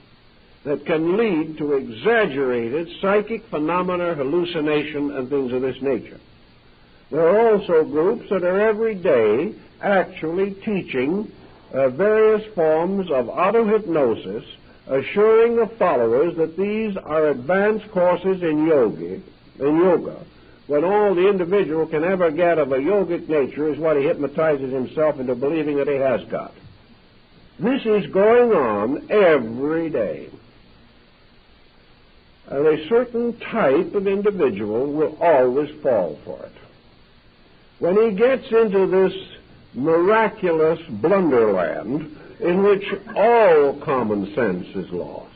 S1: that can lead to exaggerated psychic phenomena, hallucination, and things of this nature. There are also groups that are every day actually teaching various forms of auto-hypnosis, assuring the followers that these are advanced courses in yoga, when all the individual can ever get of a yogic nature is what he hypnotizes himself into believing that he has got. This is going on every day. And a certain type of individual will always fall for it. When he gets into this miraculous blunderland in which all common sense is lost,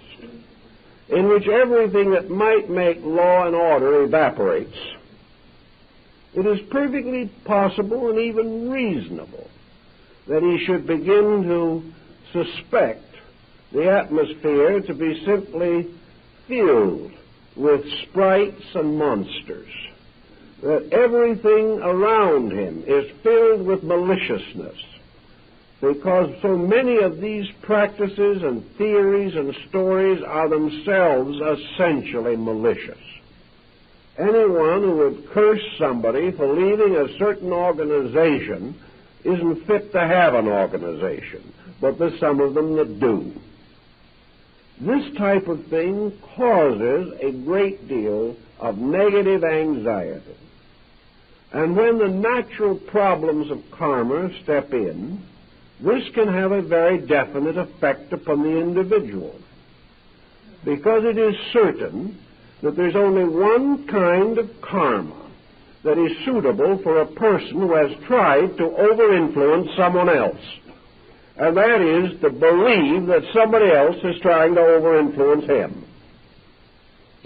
S1: in which everything that might make law and order evaporates, it is perfectly possible and even reasonable that he should begin to suspect the atmosphere to be simply filled with sprites and monsters, that everything around him is filled with maliciousness, because so many of these practices and theories and stories are themselves essentially malicious. Anyone who would curse somebody for leaving a certain organization isn't fit to have an organization, but there's some of them that do. This type of thing causes a great deal of negative anxiety. And when the natural problems of karma step in, this can have a very definite effect upon the individual, because it is certain that there's only one kind of karma that is suitable for a person who has tried to over-influence someone else, and that is to believe that somebody else is trying to over-influence him.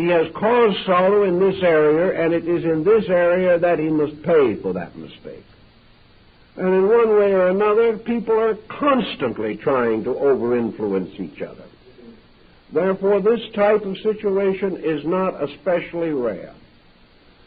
S1: He has caused sorrow in this area, and it is in this area that he must pay for that mistake. And in one way or another, people are constantly trying to over-influence each other. Therefore, this type of situation is not especially rare.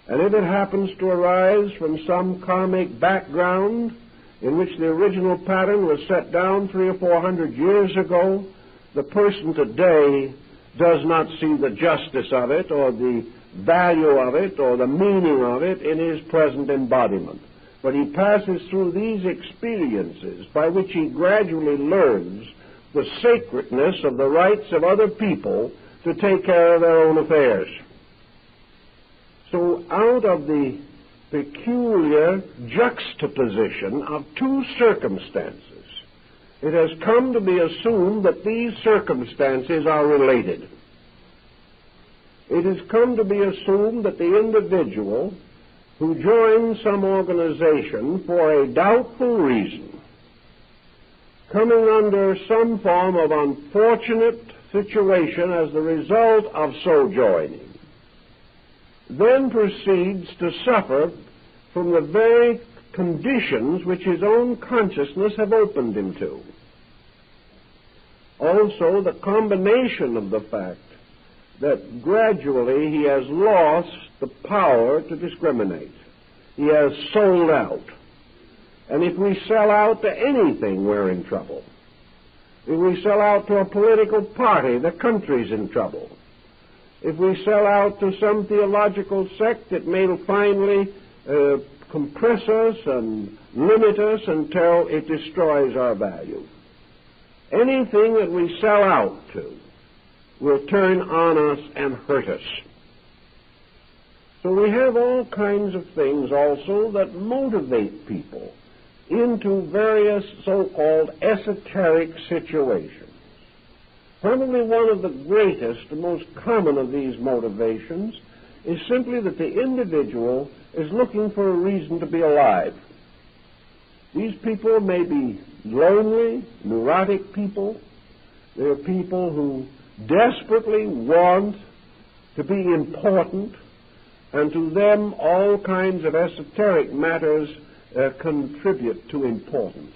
S1: And if it happens to arise from some karmic background in which the original pattern was set down 300 or 400 years ago, the person today does not see the justice of it or the value of it or the meaning of it in his present embodiment. But he passes through these experiences by which he gradually learns the sacredness of the rights of other people to take care of their own affairs. So out of the peculiar juxtaposition of two circumstances, it has come to be assumed that these circumstances are related. It has come to be assumed that the individual who joins some organization for a doubtful reason, coming under some form of unfortunate situation as the result of so joining, then proceeds to suffer from the very conditions which his own consciousness have opened him to. Also, the combination of the fact that gradually he has lost the power to discriminate. He has sold out. And if we sell out to anything, we're in trouble. If we sell out to a political party, the country's in trouble. If we sell out to some theological sect, it may finally compress us and limit us until it destroys our value. Anything that we sell out to will turn on us and hurt us. So we have all kinds of things also that motivate people into various so-called esoteric situations. Probably one of the greatest and most common of these motivations is simply that the individual is looking for a reason to be alive. These people may be lonely, neurotic people. They're people who desperately want to be important, and to them all kinds of esoteric matters contribute to importance.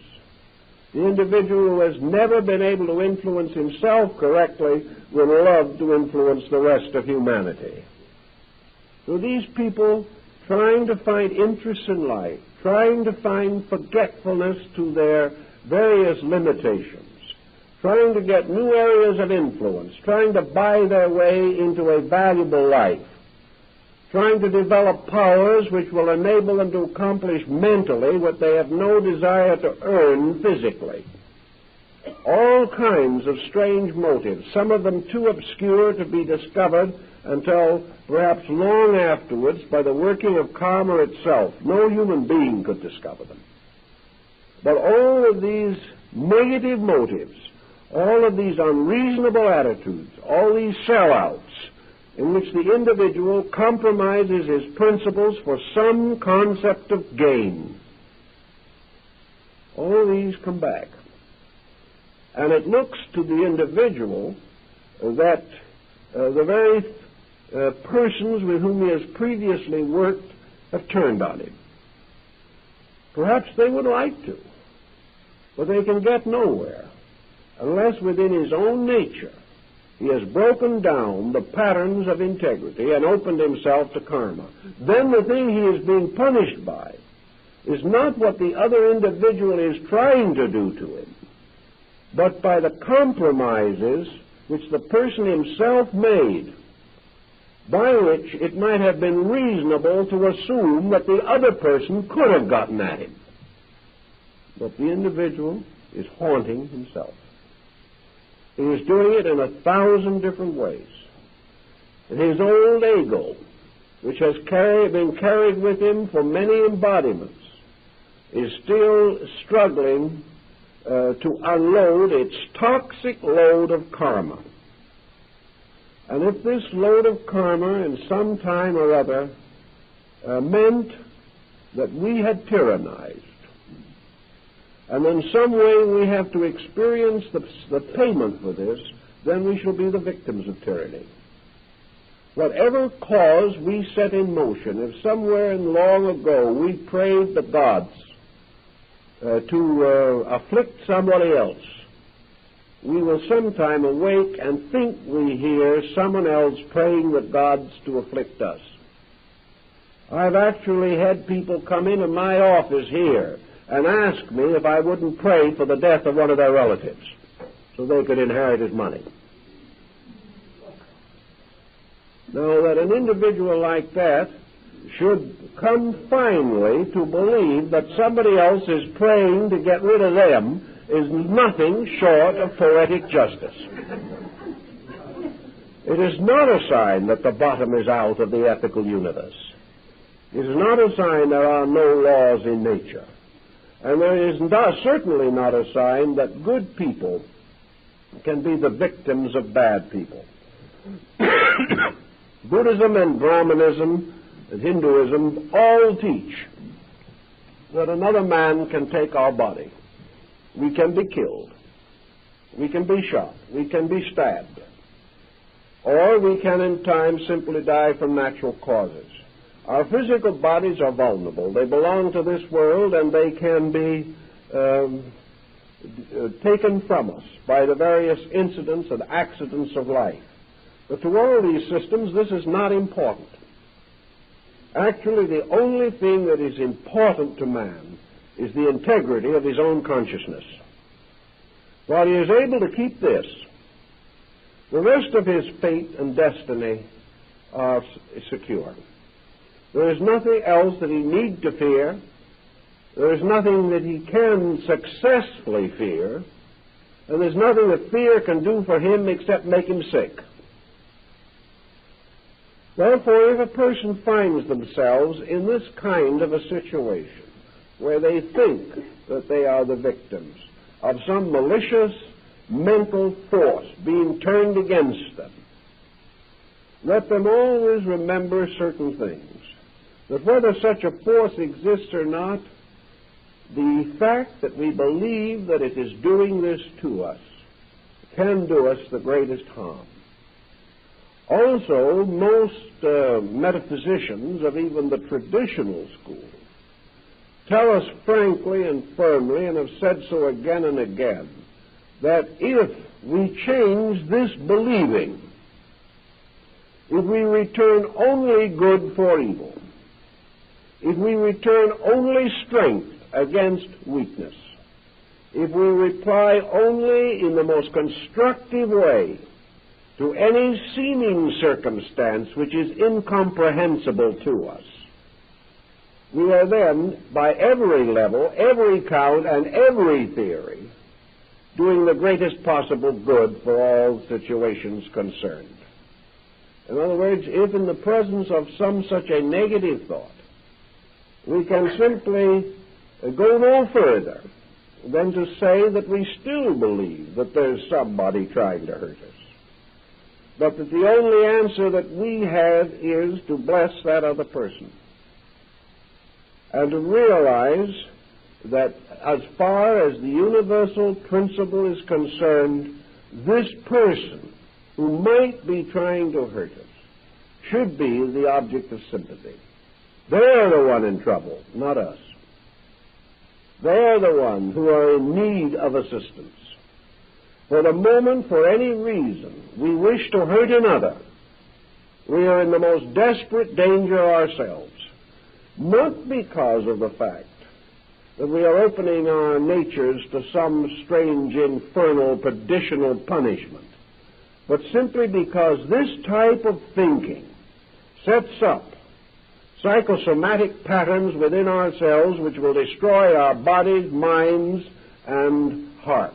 S1: The individual who has never been able to influence himself correctly will love to influence the rest of humanity. So these people trying to find interest in life, trying to find forgetfulness to their various limitations, trying to get new areas of influence, trying to buy their way into a valuable life, trying to develop powers which will enable them to accomplish mentally what they have no desire to earn physically. All kinds of strange motives, some of them too obscure to be discovered until perhaps long afterwards by the working of karma itself. No human being could discover them. But all of these negative motives, all of these unreasonable attitudes, all these sellouts, in which the individual compromises his principles for some concept of gain. All these come back. And it looks to the individual that the very persons with whom he has previously worked have turned on him. Perhaps they would like to, but they can get nowhere unless within his own nature he has broken down the patterns of integrity and opened himself to karma. Then the thing he is being punished by is not what the other individual is trying to do to him, but by the compromises which the person himself made, by which it might have been reasonable to assume that the other person could have gotten at him. But the individual is haunting himself. He is doing it in 1,000 different ways. And his old ego, which has been carried with him for many embodiments, is still struggling to unload its toxic load of karma. And if this load of karma in some time or other meant that we had tyrannized, and in some way we have to experience the payment for this, then we shall be the victims of tyranny. Whatever cause we set in motion, if somewhere long ago we prayed the gods to afflict somebody else, we will sometime awake and think we hear someone else praying the gods to afflict us. I've actually had people come into my office here and ask me if I wouldn't pray for the death of one of their relatives so they could inherit his money. Now, that an individual like that should come finally to believe that somebody else is praying to get rid of them is nothing short of poetic justice. It is not a sign that the bottom is out of the ethical universe. It is not a sign there are no laws in nature. And there is certainly not a sign that good people can be the victims of bad people. Buddhism and Brahmanism and Hinduism all teach that another man can take our body. We can be killed. We can be shot. We can be stabbed. Or we can in time simply die from natural causes. Our physical bodies are vulnerable. They belong to this world, and they can be taken from us by the various incidents and accidents of life. But to all these systems, this is not important. Actually, the only thing that is important to man is the integrity of his own consciousness. While he is able to keep this, the rest of his fate and destiny are secure. There is nothing else that he need to fear. There is nothing that he can successfully fear. And there's nothing that fear can do for him except make him sick. Therefore, if a person finds themselves in this kind of a situation where they think that they are the victims of some malicious mental force being turned against them, let them always remember certain things. That whether such a force exists or not, the fact that we believe that it is doing this to us can do us the greatest harm. Also, most metaphysicians of even the traditional school tell us frankly and firmly, and have said so again and again, that if we change this believing, if we return only good for evil, if we return only strength against weakness, if we reply only in the most constructive way to any seeming circumstance which is incomprehensible to us, we are then, by every level, every count, and every theory, doing the greatest possible good for all situations concerned. In other words, if in the presence of some such a negative thought, we can simply go no further than to say that we still believe that there's somebody trying to hurt us, but that the only answer that we have is to bless that other person, and to realize that as far as the universal principle is concerned, this person who might be trying to hurt us should be the object of sympathy. They're the one in trouble, not us. They're the one who are in need of assistance. For the moment, for any reason, we wish to hurt another, we are in the most desperate danger ourselves, not because of the fact that we are opening our natures to some strange, infernal, perditional punishment, but simply because this type of thinking sets up psychosomatic patterns within ourselves which will destroy our bodies, minds, and hearts.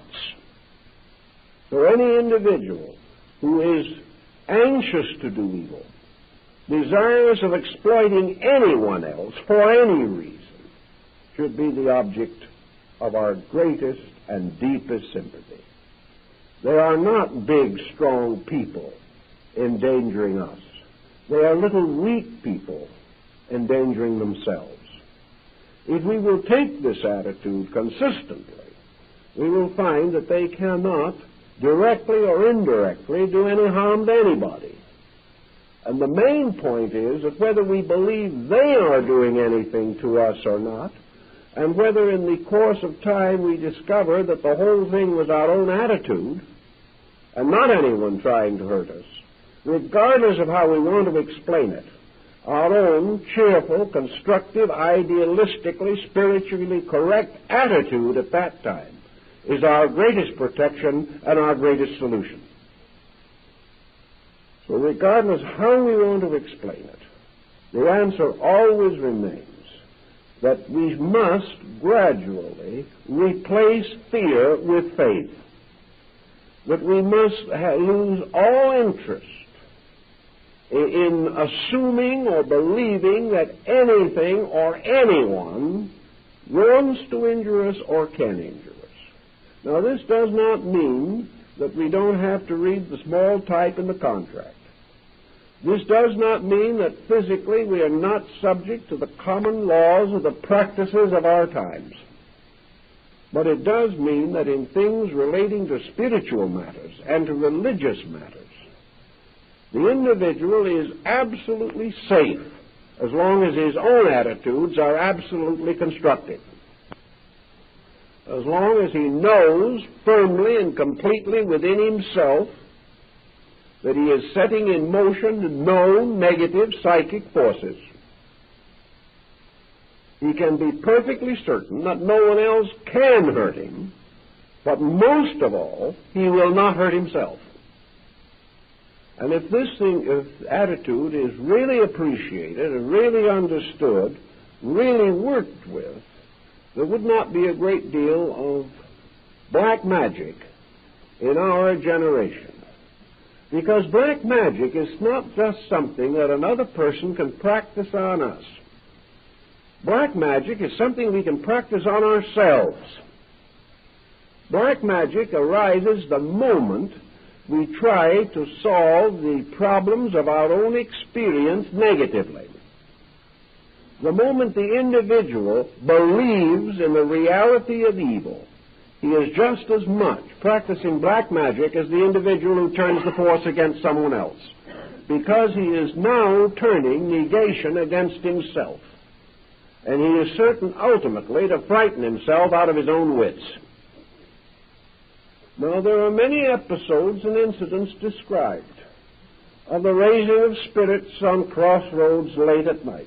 S1: So any individual who is anxious to do evil, desirous of exploiting anyone else for any reason, should be the object of our greatest and deepest sympathy. They are not big, strong people endangering us. They are little, weak people endangering themselves. If we will take this attitude consistently, we will find that they cannot, directly or indirectly, do any harm to anybody. And the main point is that whether we believe they are doing anything to us or not, and whether in the course of time we discover that the whole thing was our own attitude and not anyone trying to hurt us, regardless of how we want to explain it, our own cheerful, constructive, idealistically, spiritually correct attitude at that time is our greatest protection and our greatest solution. So regardless how we want to explain it, the answer always remains that we must gradually replace fear with faith, that we must lose all interest in assuming or believing that anything or anyone wants to injure us or can injure us. Now, this does not mean that we don't have to read the small type in the contract. This does not mean that physically we are not subject to the common laws of the practices of our times. But it does mean that in things relating to spiritual matters and to religious matters, the individual is absolutely safe as long as his own attitudes are absolutely constructive. As long as he knows firmly and completely within himself that he is setting in motion known negative psychic forces, he can be perfectly certain that no one else can hurt him, but most of all, he will not hurt himself. And if this attitude is really appreciated and really understood, really worked with, there would not be a great deal of black magic in our generation. Because black magic is not just something that another person can practice on us. Black magic is something we can practice on ourselves. Black magic arises the moment we try to solve the problems of our own experience negatively. The moment the individual believes in the reality of evil, he is just as much practicing black magic as the individual who turns the force against someone else, because he is now turning negation against himself, and he is certain ultimately to frighten himself out of his own wits. Now, there are many episodes and incidents described of the raising of spirits on crossroads late at night,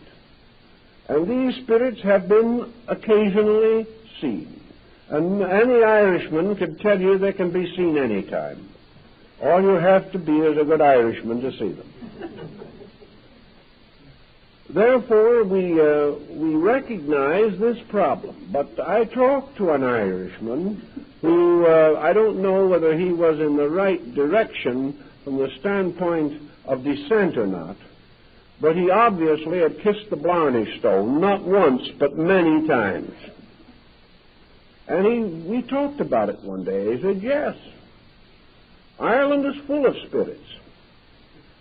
S1: and these spirits have been occasionally seen. And any Irishman can tell you they can be seen any time. All you have to be is a good Irishman to see them. Therefore, we recognize this problem. But I talked to an Irishman who, I don't know whether he was in the right direction from the standpoint of descent or not, but he obviously had kissed the Blarney Stone, not once, but many times. And we talked about it one day. He said, yes, Ireland is full of spirits.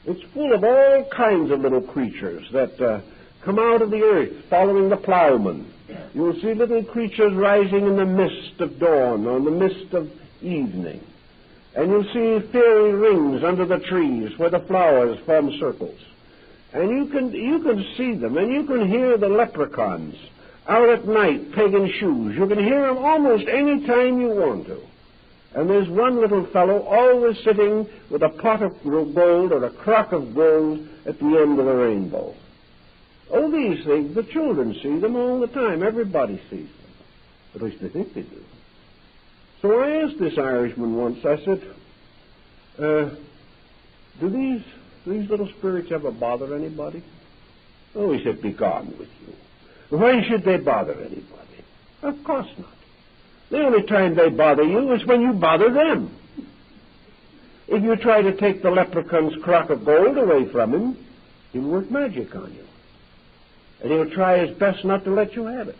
S1: It's full of all kinds of little creatures that come out of the earth following the plowman. You'll see little creatures rising in the mist of dawn or in the mist of evening. And you'll see fairy rings under the trees where the flowers form circles. And you can see them, and you can hear the leprechauns out at night pegging shoes. You can hear them almost any time you want to. And there's one little fellow always sitting with a pot of gold or a crock of gold at the end of the rainbow. Oh, these things, the children see them all the time. Everybody sees them. At least they think they do. So I asked this Irishman once, I said, do these little spirits ever bother anybody? Oh, he said, be gone with you. Why should they bother anybody? Of course not. The only time they bother you is when you bother them. If you try to take the leprechaun's crock of gold away from him, he'll work magic on you. And he'll try his best not to let you have it.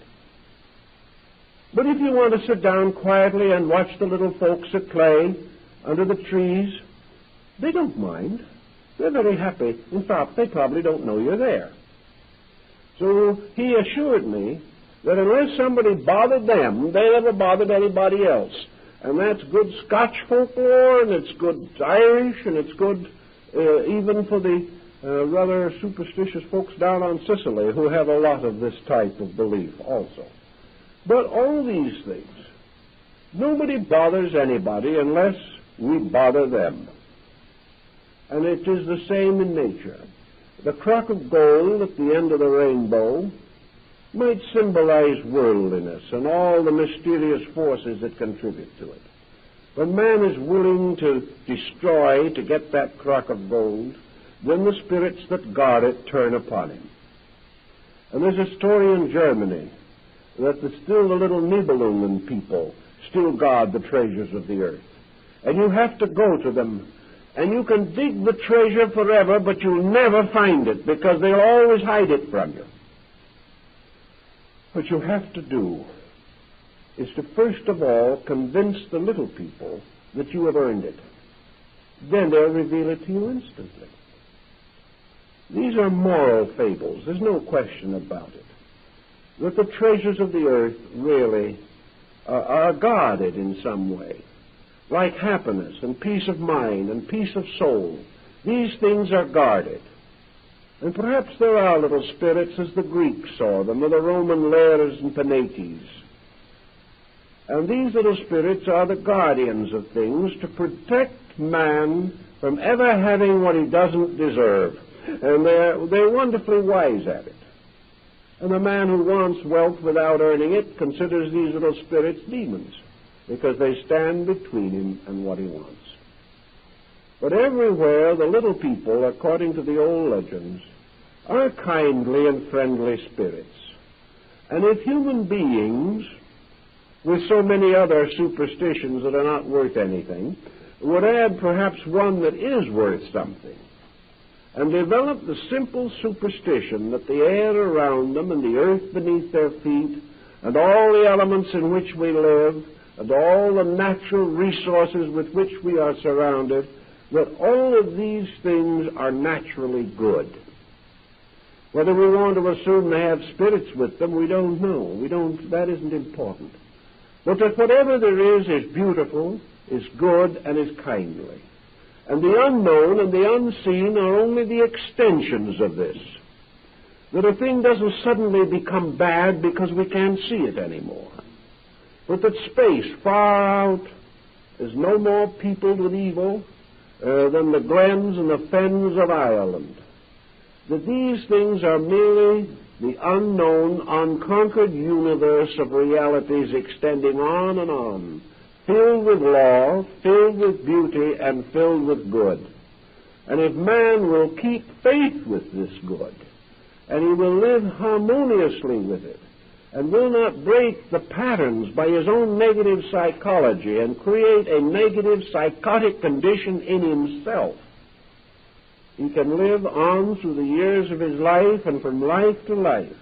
S1: But if you want to sit down quietly and watch the little folks at play under the trees, they don't mind. They're very happy. In fact, they probably don't know you're there. So he assured me that unless somebody bothered them, they never bothered anybody else. And that's good Scotch folklore, and it's good Irish, and it's good even for the rather superstitious folks down on Sicily who have a lot of this type of belief also. But all these things, nobody bothers anybody unless we bother them. And it is the same in nature. The crock of gold at the end of the rainbow might symbolize worldliness and all the mysterious forces that contribute to it. When man is willing to destroy to get that crock of gold, then the spirits that guard it turn upon him. And there's a story in Germany that still the little Nibelungen people still guard the treasures of the earth. And you have to go to them, and you can dig the treasure forever, but you'll never find it because they'll always hide it from you. What you have to do is to first of all convince the little people that you have earned it. Then they'll reveal it to you instantly. These are moral fables. There's no question about it. That the treasures of the earth really are guarded in some way. Like happiness and peace of mind and peace of soul. These things are guarded. And perhaps there are little spirits as the Greeks saw them, or the Roman Lares and Penates. And these little spirits are the guardians of things to protect man from ever having what he doesn't deserve. And they're wonderfully wise at it. And the man who wants wealth without earning it considers these little spirits demons, because they stand between him and what he wants. But everywhere the little people, according to the old legends, are kindly and friendly spirits. And if human beings, with so many other superstitions that are not worth anything, would add perhaps one that is worth something, and develop the simple superstition that the air around them and the earth beneath their feet and all the elements in which we live and all the natural resources with which we are surrounded, that all of these things are naturally good. Whether we want to assume they have spirits with them, we don't know. That isn't important. But that whatever there is beautiful, is good, and is kindly. And the unknown and the unseen are only the extensions of this. That a thing doesn't suddenly become bad because we can't see it anymore. But that space far out is no more peopled with evil than the glens and the fens of Ireland. That these things are merely the unknown, unconquered universe of realities extending on and on, filled with law, filled with beauty, and filled with good. And if man will keep faith with this good, and he will live harmoniously with it, and will not break the patterns by his own negative psychology and create a negative psychotic condition in himself, he can live on through the years of his life and from life to life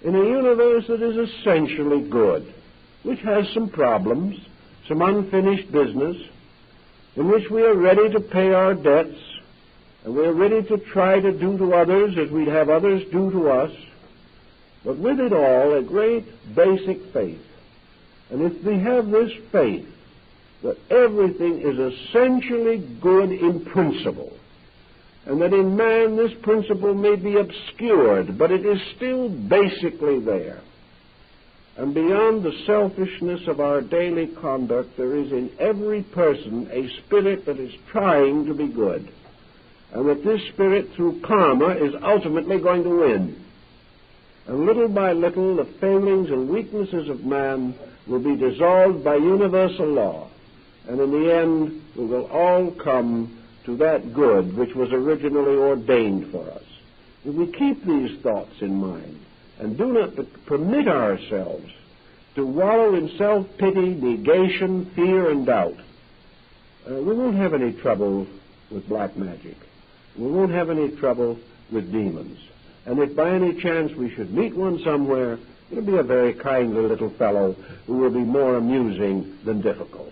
S1: in a universe that is essentially good, which has some problems, some unfinished business, in which we are ready to pay our debts, and we are ready to try to do to others as we'd have others do to us, but with it all a great basic faith. And if we have this faith that everything is essentially good in principle, and that in man this principle may be obscured, but it is still basically there. And beyond the selfishness of our daily conduct, there is in every person a spirit that is trying to be good. And that this spirit, through karma, is ultimately going to win. And little by little, the failings and weaknesses of man will be dissolved by universal law. And in the end, we will all come to that good which was originally ordained for us. If we keep these thoughts in mind and do not permit ourselves to wallow in self-pity, negation, fear, and doubt, we won't have any trouble with black magic. We won't have any trouble with demons. And if by any chance we should meet one somewhere, it'll be a very kindly little fellow who will be more amusing than difficult.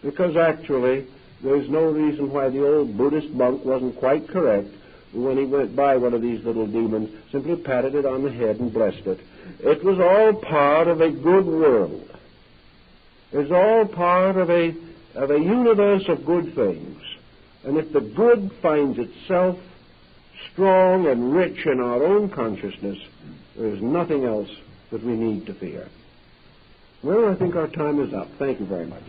S1: Because actually, there's no reason why the old Buddhist monk wasn't quite correct when he went by one of these little demons, simply patted it on the head and blessed it. It was all part of a good world. It's all part of a universe of good things. And if the good finds itself strong and rich in our own consciousness, there is nothing else that we need to fear. Well, I think our time is up. Thank you very much.